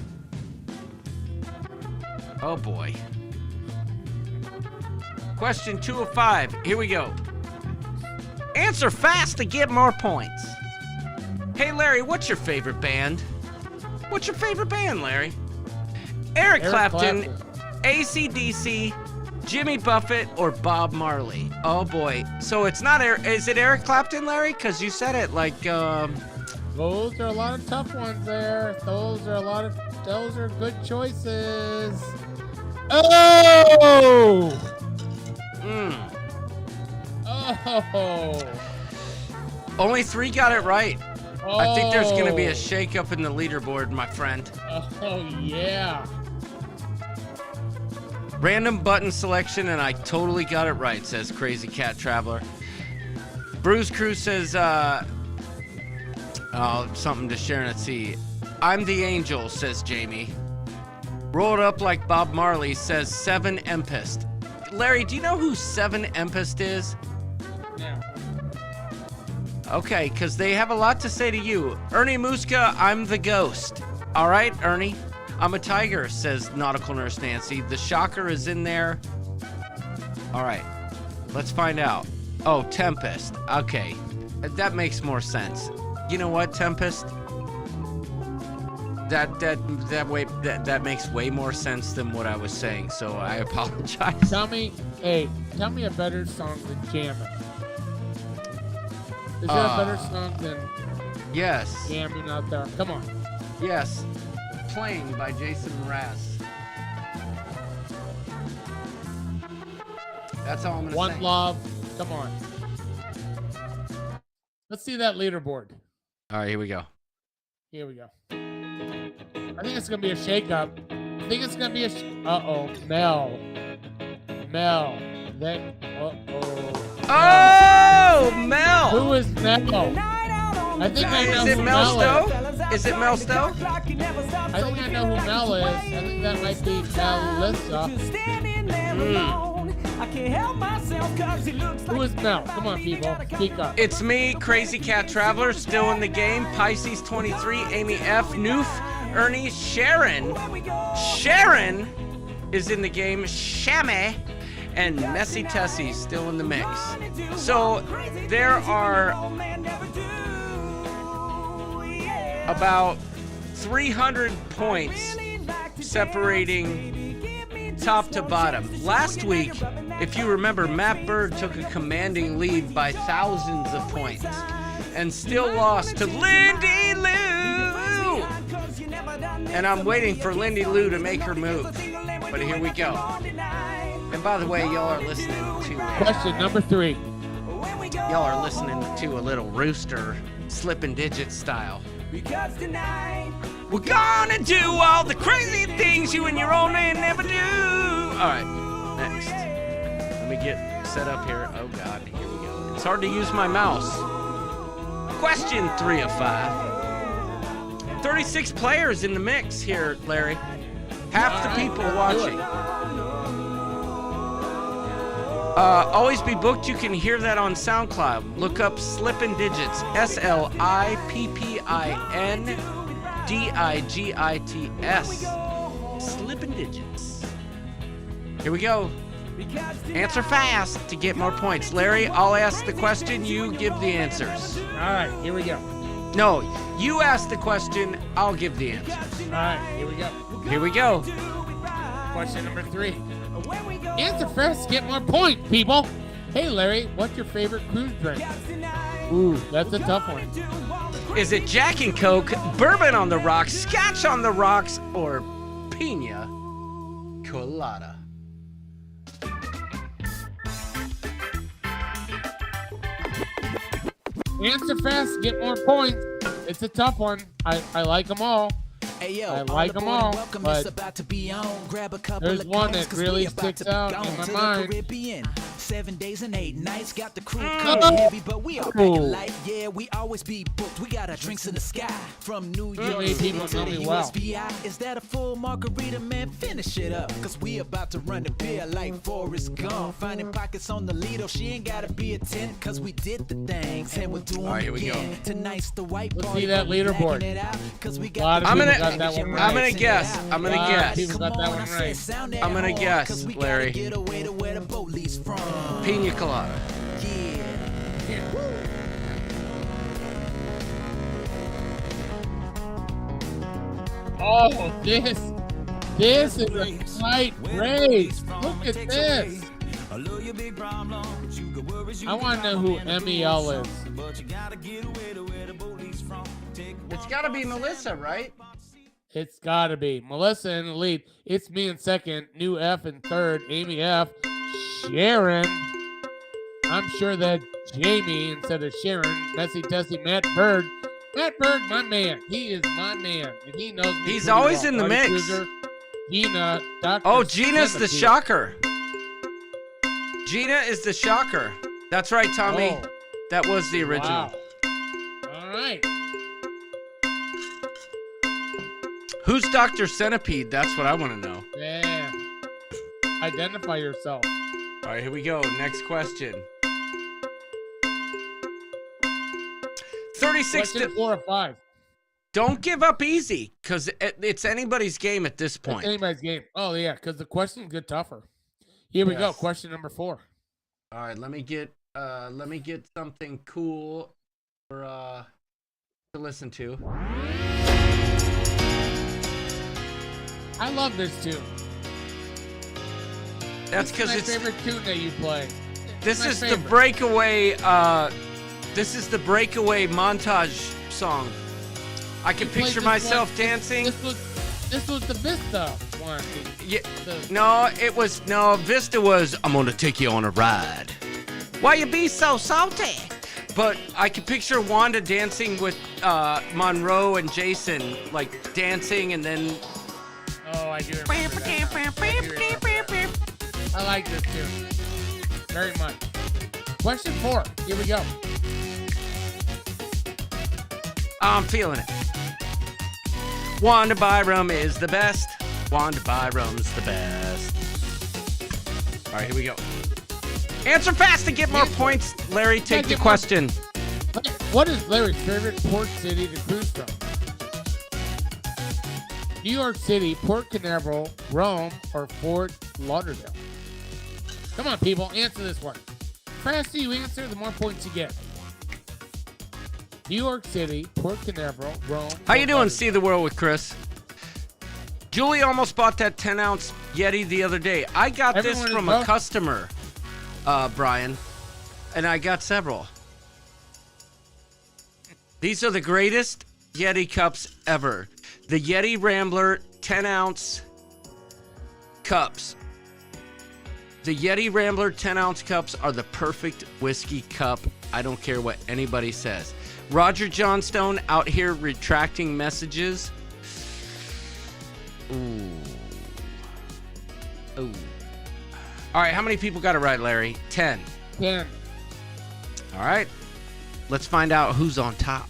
Oh boy. Question 2 of 5. Here we go. Answer fast to get more points. Hey, Larry, what's your favorite band? What's your favorite band, Larry? Eric Clapton, AC/DC, Jimmy Buffett, or Bob Marley? Oh, boy. So it's not is it Eric Clapton, Larry? Because you said it like, Those are a lot of tough ones there. Those are good choices. Oh! Oh! Only 3 got it right. Oh. I think there's going to be a shakeup in the leaderboard, my friend. Oh, yeah. Random button selection, and I totally got it right, says Crazy Cat Traveler. Bruce Cruz says, something to share and see. I'm the angel, says Jamie. Rolled up like Bob Marley, says 7 Empest. Larry, do you know who 7 Empest is? Yeah. Okay, because they have a lot to say to you. Ernie Muska, I'm the ghost. All right, Ernie. I'm a tiger, says Nautical Nurse Nancy. The shocker is in there. All right, let's find out. Oh, Tempest. Okay, that makes more sense. You know what, Tempest? That makes way more sense than what I was saying, so I apologize. Tell me a better song than Jammin'. Is there a better song than Yes. Jammin' out there? Come on. Yes. Playing by Jason Mraz. That's all I'm gonna say. One Love. Come on. Let's see that leaderboard. All right, here we go. Here we go. I think it's gonna be a shakeup. I think it's gonna be a. Mel. Oh, Mel. Who is Mel? I think I know Is it who Mel Mel Stowe? is. Is it Mel Stowe? I think I know who Mel is. I think that might be Melissa. I can't help myself cause it looks Who is Mel? Come on, people. Speak up. It's me, Crazy Cat Traveler, still in the game. Pisces 23, Amy F, Noof, Ernie, Sharon. Sharon is in the game. Shammy and Messy Tessie still in the mix. So there are about 300 points separating top to bottom. Last week, if you remember, Matt Bird took a commanding lead by thousands of points and still lost to Lindy Lou. And I'm waiting for Lindy Lou to make her move. But here we go. And by the way, y'all are listening to Question number 3. y'all are listening to a little rooster slipping digit style. because tonight We're gonna do all the crazy things you and your old man never do. All right, next. Let me get set up here. Oh God, here we go. It's hard to use my mouse. Question 3 of 5. 36 players in the mix here, Larry. Half the people watching. Always be booked. You can hear that on SoundCloud. Look up Slippin' Digits. SLIPPINDIGITS. Slippin' Digits. Here we go. Answer fast to get more points. Larry, I'll ask the question. You give the answers. All right, here we go. No, you ask the question. I'll give the answers. All right, here we go. Here we go. Question number 3. Answer first to get more points, people. Hey, Larry, what's your favorite cruise drink? Ooh, that's a tough one. Is it Jack and Coke, bourbon on the rocks, scotch on the rocks, or pina colada? Answer fast, get more points. It's a tough one. I like them all. Hey, yo, I like them all, welcome, but it's about to be on. Grab a couple there's of one cones, that 'cause really we about sticks to be out gone in my to mind. The Caribbean. 7 days and 8 nights, got the crew Oh, coming heavy, but we all cool. packing light. Yeah, we always be booked. We got our drinks in the sky. From New York many City people to know the me well. USVI. Is that a full margarita, man? Finish it up, cause we about to run the beer like Forrest Gump. Finding pockets on the Lido, she ain't gotta be a 10, cause we did the things and we're doing All right, here we again. go. Tonight's the white Let's party, see that but we leaderboard. blacking it out, 'cause we A got lot the of people gonna- got that one I'm right. gonna guess. I'm gonna A lot of guess. people got that one right. I'm gonna guess, Larry. Pina colada. Oh, this is a tight race. Look at this. I want to know who MEL is. It's gotta be Melissa, right? It's got to be Melissa in the lead. It's me in second. New F in third. Amy F. Sharon. I'm sure that Jamie instead of Sharon. Messy Tessie. Matt Bird. Matt Bird, my man. He is my man, and he knows me. He's pretty always well. in the Marty mix. Cruiser, Gina. Dr. Oh, Gina's the Timothy. shocker. Gina is the shocker. That's right, Tommy. Oh. That was the original. Wow. All right. Who's Dr. Centipede? That's what I want to know. Yeah. Identify yourself. All right, here we go. Next question. 36 Question to 4 or 5. Don't give up easy, because it's anybody's game at this It's point. anybody's game. Oh, yeah, because the questions get tougher. Here we go. Yes. Question number 4. All right, let me get something cool for to listen to. I love this tune. That's This because is it's my favorite tune that you play. this my is the favorite. breakaway. This is the breakaway montage song. I can You played picture this myself one- dancing. This was the Vista one. Yeah, The- no, Vista was, I'm gonna take you on a ride. Why you be so salty? But I can picture Wanda dancing with Monroe and Jason, like dancing, and then Oh, I do remember that. I like this tune very much. Question 4. Here we go. I'm feeling it. Wanda Byram is the best. Wanda Byram's the best. All right, here we go. Answer fast to get more points. Larry, take the question. What is Larry's favorite port city to cruise from? New York City, Port Canaveral, Rome, or Fort Lauderdale? Come on, people, answer this one. The faster you answer, the more points you get. New York City, Port Canaveral, Rome. How you doing? See the world with Chris. Julie almost bought that 10-ounce Yeti the other day. I got this from a customer, Brian, and I got several. These are the greatest Yeti cups ever. The Yeti Rambler 10-ounce cups. The Yeti Rambler 10-ounce cups are the perfect whiskey cup. I don't care what anybody says. Roger Johnstone out here retracting messages. Ooh. Ooh. All right, how many people got it right, Larry? 10. 10. All right. Let's find out who's on top.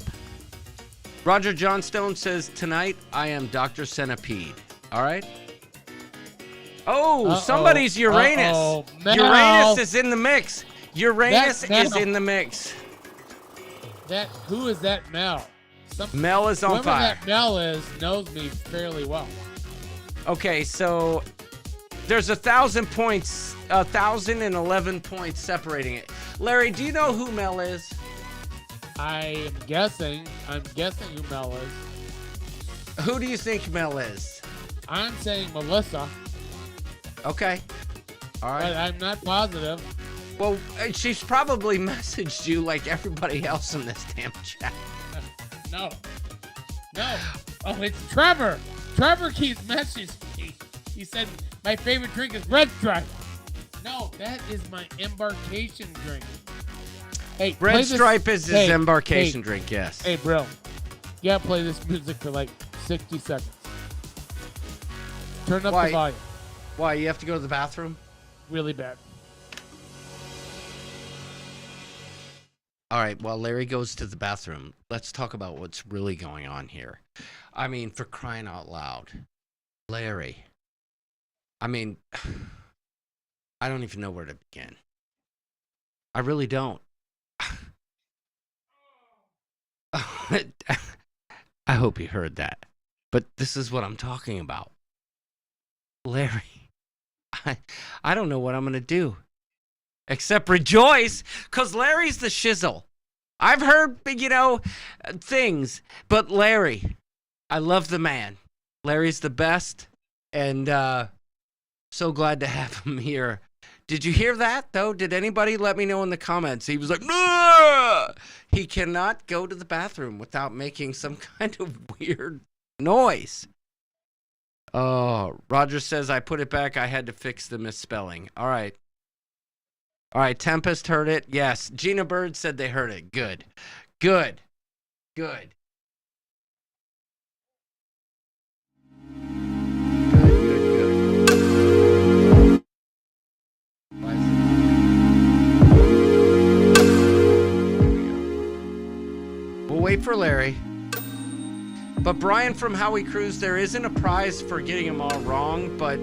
Roger Johnstone says, tonight I am Dr. Centipede. All right. Oh, somebody's Uranus. Uranus is in the mix. Uranus is in the mix. Who is that Mel? Mel is on fire. Whoever that Mel is knows me fairly well. Okay, so there's 1,000 points, 1,011 points separating it. Larry, do you know who Mel is? I'm guessing who Mel is. Who do you think Mel is? I'm saying Melissa. Okay. All right. But I'm not positive. Well, she's probably messaged you like everybody else in this damn chat. No. Oh, it's Trevor. Trevor keeps messaging me. He said, my favorite drink is Red Stripe. No, that is my embarkation drink. Hey, Red Stripe is his embarkation drink, yes. Hey, bro. You gotta play this music for like 60 seconds. Turn up the volume. Why? You have to go to the bathroom? Really bad. All right, while Larry goes to the bathroom, let's talk about what's really going on here. I mean, for crying out loud. Larry. I mean, I don't even know where to begin. I really don't. I hope you heard that. But this is what I'm talking about. Larry, I don't know what I'm going to do. Except rejoice, because Larry's the shizzle. I've heard, things. But Larry, I love the man. Larry's the best. And so glad to have him here. Did you hear that, though? Did anybody let me know in the comments? He was like, "Nah!" He cannot go to the bathroom without making some kind of weird noise. Oh, Roger says, I put it back. I had to fix the misspelling. All right. All right, Tempest heard it. Yes. Gina Bird said they heard it. Good. Good. Good. We'll wait for Larry. But Brian from How We Cruise, there isn't a prize for getting them all wrong, but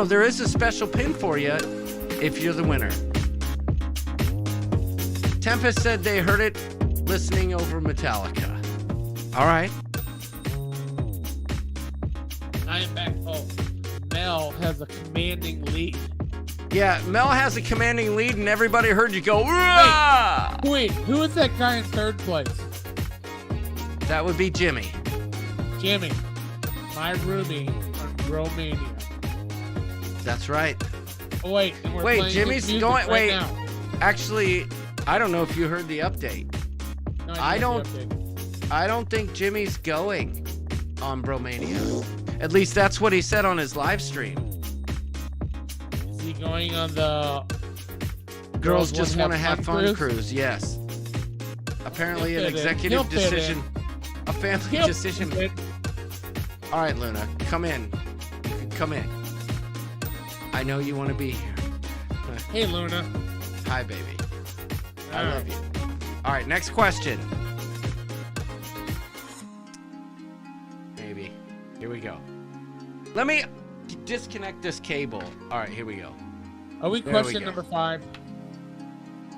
there is a special pin for you if you're the winner. Tempest said they heard it listening over Metallica. All right. I am back home. Mel has a commanding lead. Yeah, Mel has a commanding lead, and everybody heard you go, Wait, who is that guy in third place? That would be Jimmy. Jimmy, my roomie on Romania. That's right. Oh, wait, Jimmy's going. Right now. Actually, I don't know if you heard the update. No, I don't think Jimmy's going on Bromania. At least that's what he said on his live stream. Is he going on the Girls Just Want to Have Fun cruise? Yes. Apparently an executive decision. A family decision. All right, Luna, come in. Come in. I know you want to be here. Hey, Luna. Hi, baby. I love you. All right, next question. Maybe. Here we go. Let me disconnect this cable. All right, here we go. Are we There we question go. number 5?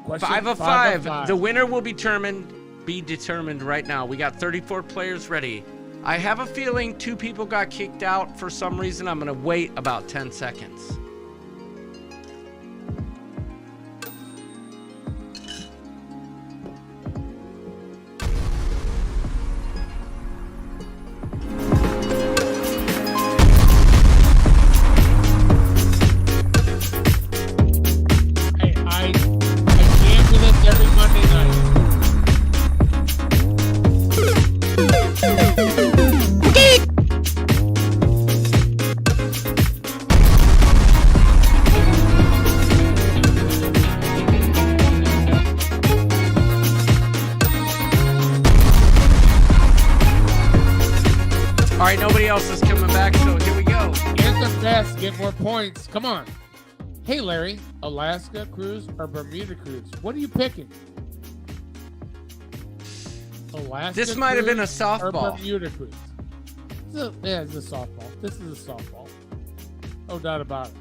Question 5 of 5. The winner will be determined right now. We got 34 players ready. I have a feeling 2 people got kicked out for some reason. I'm going to wait about 10 seconds. Hey, I jam with this every Monday night. All right, nobody else is coming back, so here we go. Answer fast, get more points. Come on. Hey, Larry, Alaska cruise or Bermuda cruise? What are you picking? Alaska This might have been a cruise or softball. Bermuda cruise? Yeah, it's a softball. This is a softball. No doubt about it.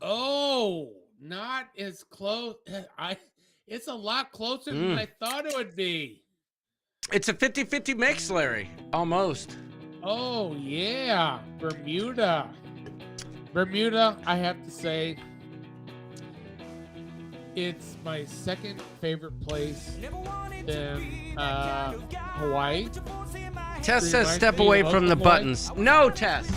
Oh, not as close. It's a lot closer than I thought it would be. It's a 50-50 mix, Larry. Almost. Oh, yeah. Bermuda. Bermuda, I have to say, it's my second favorite place than Hawaii. Tess says Reminds step me away of from the Hawaii. buttons. No, Tess.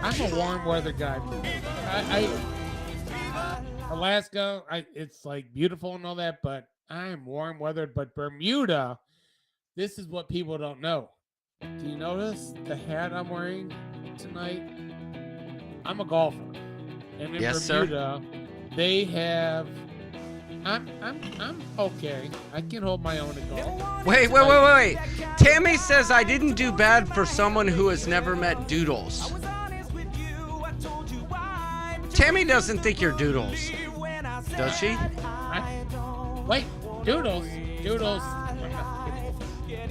I'm a warm weather guy. Alaska, it's like beautiful and all that, but I'm warm weathered. But Bermuda, this is what people don't know. Do you notice the hat I'm wearing tonight? I'm a golfer, and in Yes, sir. Bermuda, they have. I'm okay. I can hold my own at golf. Wait. Tammy says I didn't do bad for someone who has never met Doodles. Tammy doesn't think you're Doodles. Does she? Wait, Doodles.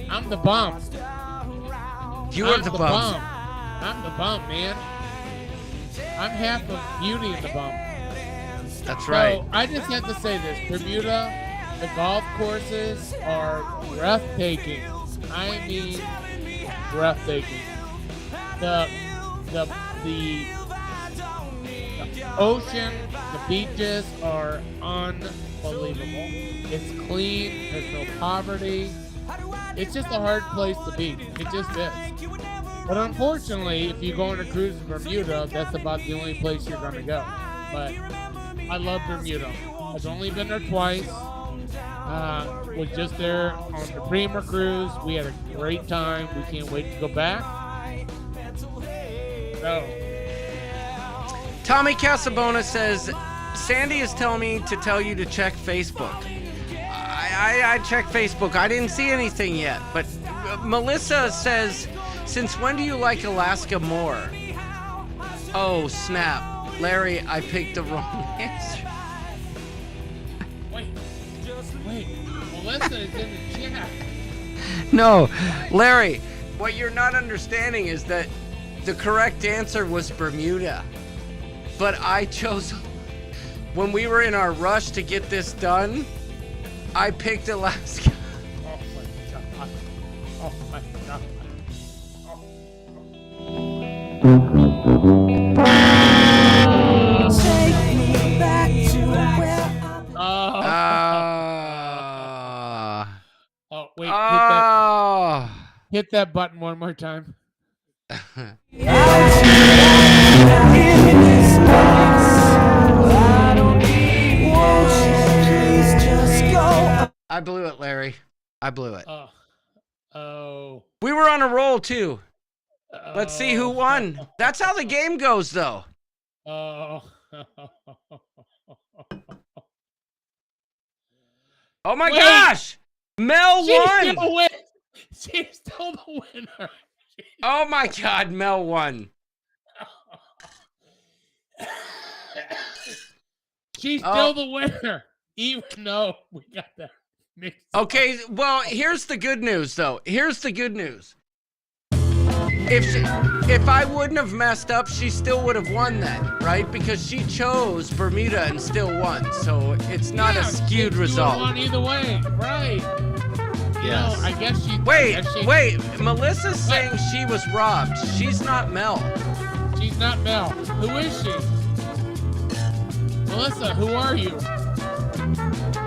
I'm the bum. You are the bum. I'm the bum, man. I'm half of beauty in the bum. That's right. So I just have to say this: Bermuda, the golf courses are breathtaking. I mean, breathtaking. The ocean, the beaches are unbelievable. It's clean. There's no poverty. It's just a hard place to be. It just is. But unfortunately, if you go on a cruise in Bermuda, that's about the only place you're going to go. But I love Bermuda. I've only been there twice. Was just there on the Bremer cruise. We had a great time. We can't wait to go back. So, Tommy Casabona says, Sandy is telling me to tell you to check Facebook. I checked Facebook. I didn't see anything yet. But Melissa says, since when do you like Alaska more? Oh, snap. Larry, I picked the wrong answer. wait. Melissa is in the chat. No, Larry, what you're not understanding is that the correct answer was Bermuda. But I chose, when we were in our rush to get this done, I picked Alaska. Oh my God. Oh my God. Oh, wait. Hit that button one more time. I blew it, Larry. I blew it. Oh. We were on a roll, too. Let's see who won. That's how the game goes, though. Oh. Oh, my gosh. Mel won. She's still the winner. Oh, my God. Mel won. She's still the winner. Even though we got that mixed Okay, well, here's the good news, though. Here's the good news. If I wouldn't have messed up, she still would have won then, right? Because she chose Bermuda and still won. So it's not a skewed result. Won either way, right? Yes. You know, I guess she. Wait. Melissa's saying she was robbed. She's not Mel. She's not Mel. Who is she? Melissa, who are you?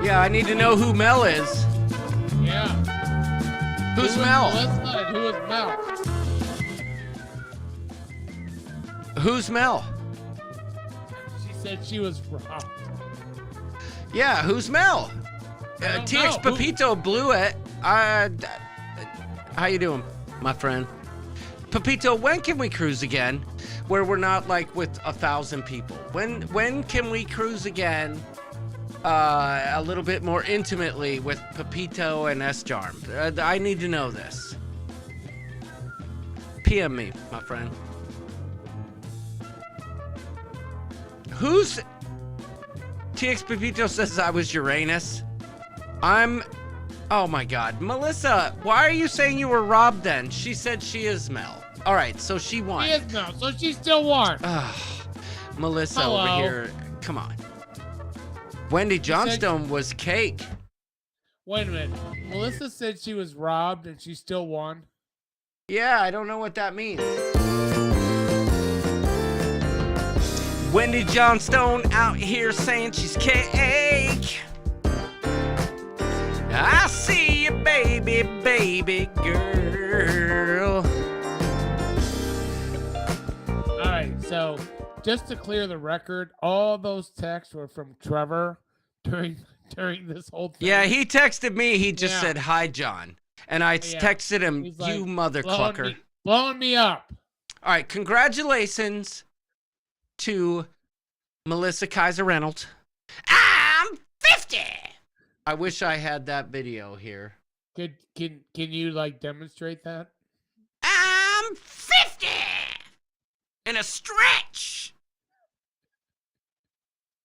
Yeah, I need to know who Mel is. Yeah. Who's Mel? Melissa and who is Mel? Who's Mel? She said she was robbed. Yeah, who's Mel? TX Pepito blew it. How you doing, my friend? Pepito, when can we cruise again? Where we're not like with 1,000 people. When can we cruise again? A little bit more intimately with Pepito and S-Jarm. I need to know this. PM me, my friend. Who's... TX Pepito says I was Uranus. Oh my god. Melissa, why are you saying you were robbed then? She said she is Mel. Alright, so she won. She is Mel, so she still won. Melissa over here. Come on. Wendy Johnstone was cake. Wait a minute. Melissa said she was robbed and she still won? Yeah, I don't know what that means. Wendy Johnstone out here saying she's cake. I see you, baby, baby girl. All right, so just to clear the record, all those texts were from Trevor during this whole thing. Yeah, he texted me. He just said, hi, John. And I texted him, He's you like, mother clucker. Blowing me up. All right, congratulations to Melissa Kaiser Reynolds. I'm 50. I wish I had that video here. Can you like demonstrate that? I'm 50 in a stretch.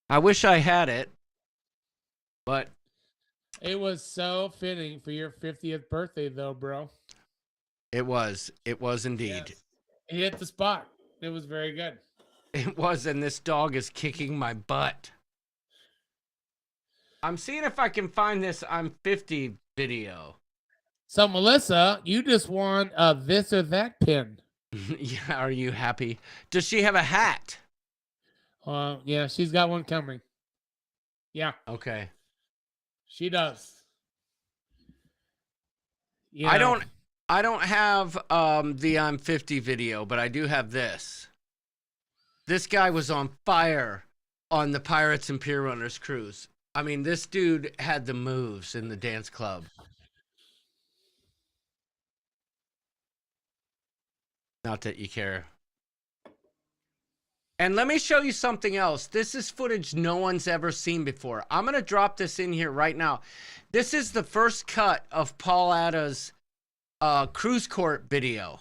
I wish I had it, but it was so fitting for your 50th birthday, though, bro. It was indeed. Yes. It hit the spot. It was very good. It was, and this dog is kicking my butt. I'm seeing if I can find this I'm 50 video. So, Melissa, you just won a this or that pin. Yeah, are you happy? Does she have a hat? Yeah, she's got one coming. Yeah. Okay. She does. You I know. don't have the I'm 50 video, but I do have this. This guy was on fire on the Pirates and Pier Runners cruise. I mean, this dude had the moves in the dance club. Not that you care. And let me show you something else. This is footage no one's ever seen before. I'm going to drop this in here right now. This is the first cut of Paul Atta's cruise court video.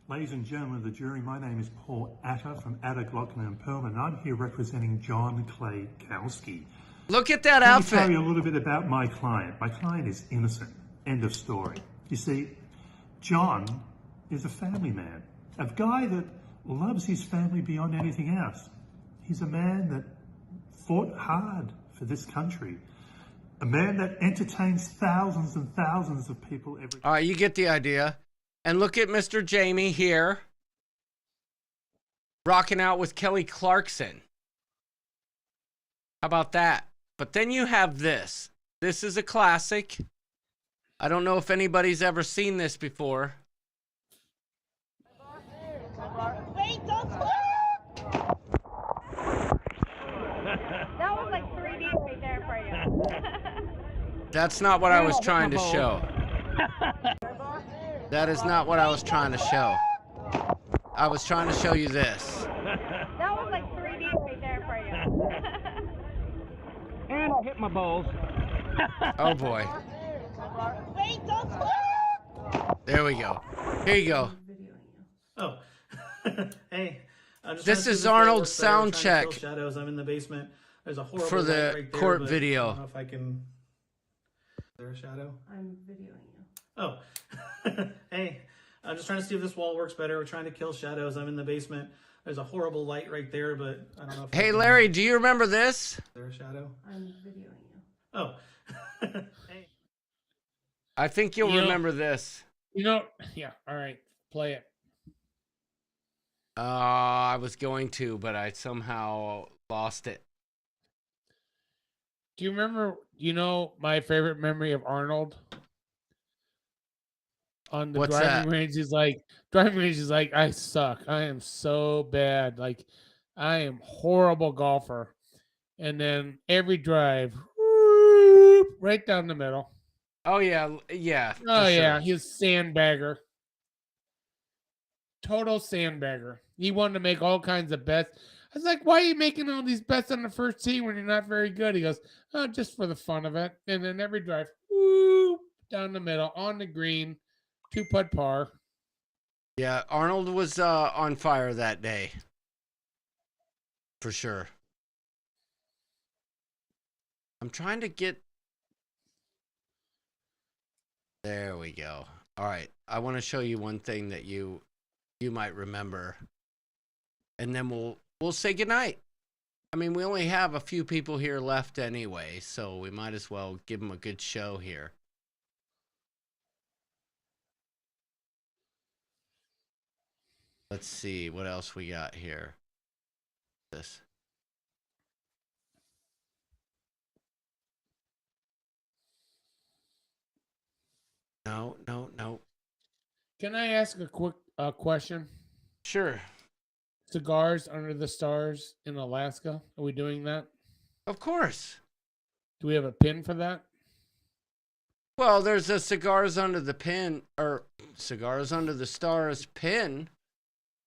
Ladies and gentlemen of the jury, my name is Paul Atta from Atta, Glockner and Perlman, and I'm here representing John Clay Kowski. Look at that Let outfit. me tell you a little bit about my client. My client is innocent. End of story. You see, John is a family man, a guy that loves his family beyond anything else. He's a man that fought hard for this country. A man that entertains thousands and thousands of people every day. All right, you get the idea. And look at Mr. Jamie here, rocking out with Kelly Clarkson. How about that? But then you have this. This is a classic. I don't know if anybody's ever seen this before. Wait, don't stop! That was like 3D right there for you. That's not what I was trying to show. That is not what I was trying to show. I was trying to show you this. That was like 3D right there for you. And I hit my balls. Oh boy. Wait, don't stop! There we go. Here you go. Oh. Hey. This is Arnold's sound check. Shadows. I'm in the basement. There's a horrible for the light right there, court but video. I don't know if I can. Is there a shadow? I'm videoing you. Oh, hey, I'm just trying to see if this wall works better. We're trying to kill shadows. I'm in the basement. There's a horrible light right there, but I don't know if I Hey, can... Larry, do you remember this? Is there a shadow? I'm videoing you. Oh. Hey. I think you'll remember this. Yeah, all right, play it. I was going to, but I somehow lost it. Do you remember, my favorite memory of Arnold? On the What's driving that? range, he's like, I suck. I am so bad. Like, I am horrible golfer. And then every drive, whoop, right down the middle. Oh, yeah. Yeah. Oh, yeah. Sure. He's sandbagger. Total sandbagger. He wanted to make all kinds of bets. I was like, why are you making all these bets on the first tee when you're not very good? He goes, oh, just for the fun of it. And then every drive, whoop, down the middle, on the green, 2-putt par. Yeah, Arnold was on fire that day. For sure. I'm trying to get... There we go. All right. I want to show you one thing that you might remember. And then we'll say goodnight. I mean, we only have a few people here left anyway, so we might as well give them a good show here. Let's see what else we got here. This. No. Can I ask a quick question? Sure. Cigars under the stars in Alaska. Are we doing that? Of course. Do we have a pin for that? Well, there's a Cigars Under the Pin, or Cigars Under the Stars pin.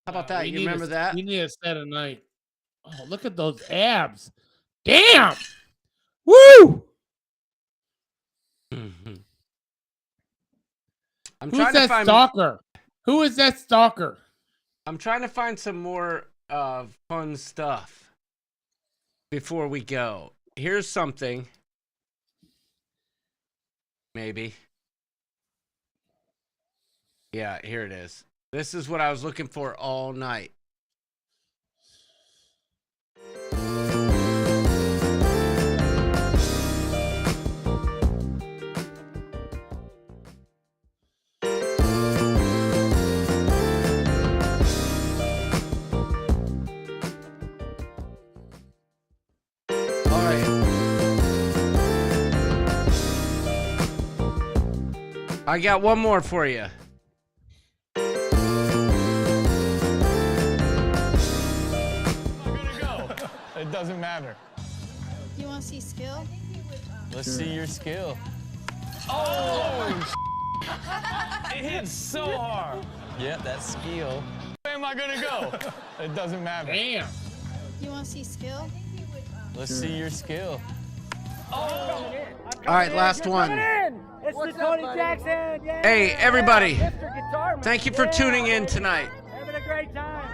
How about that? You remember that? We need a set of night. Oh, look at those abs. Damn! Woo! Mm-hmm. I'm Who's trying to that find stalker? Who is that stalker? I'm trying to find some more fun stuff before we go. Here's something. Maybe. Yeah, here it is. This is what I was looking for all night. I got one more for you. It doesn't matter. You want to see skill? Let's see your skill. Oh! It hit so hard. Yeah, that's skill. Where am I gonna go? It doesn't matter. Damn. You want to see skill? Let's see your skill. All right, last one. It's the Tony Jackson. Yeah. Hey, everybody. Mr. Guitar Man. Thank you for tuning in tonight. Having a great time.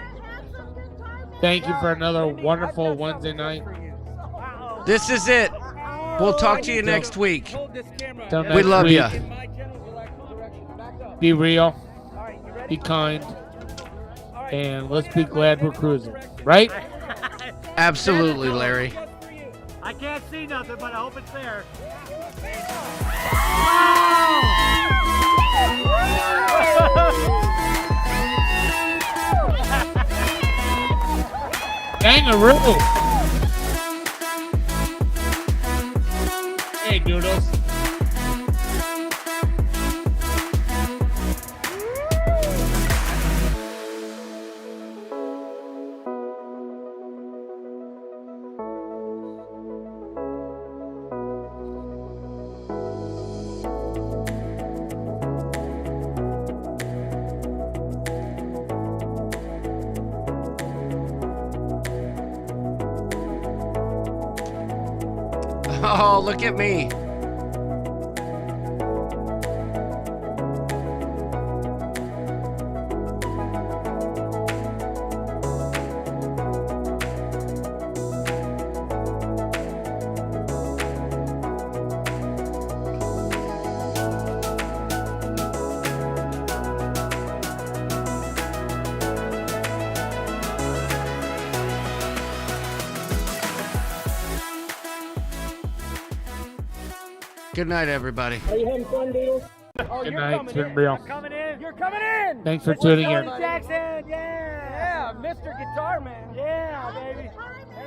Thank you for another wonderful Wednesday night. This is it. We'll talk to you next week. Till We next love week. you. Be real. Be kind. And let's be glad we're cruising. Right? Absolutely, Larry. I can't see nothing, but I hope it's there. Kangaroo. Hey, Doodles. Oh, look at me. Good night, everybody. Are you having fun, Doodles? Oh, Good you're night, coming Tim in. Brill. You're coming in. You're coming in. Thanks for We're tuning going in. to Jackson. Yeah. Yeah, Mr. Guitar Man. Yeah, baby.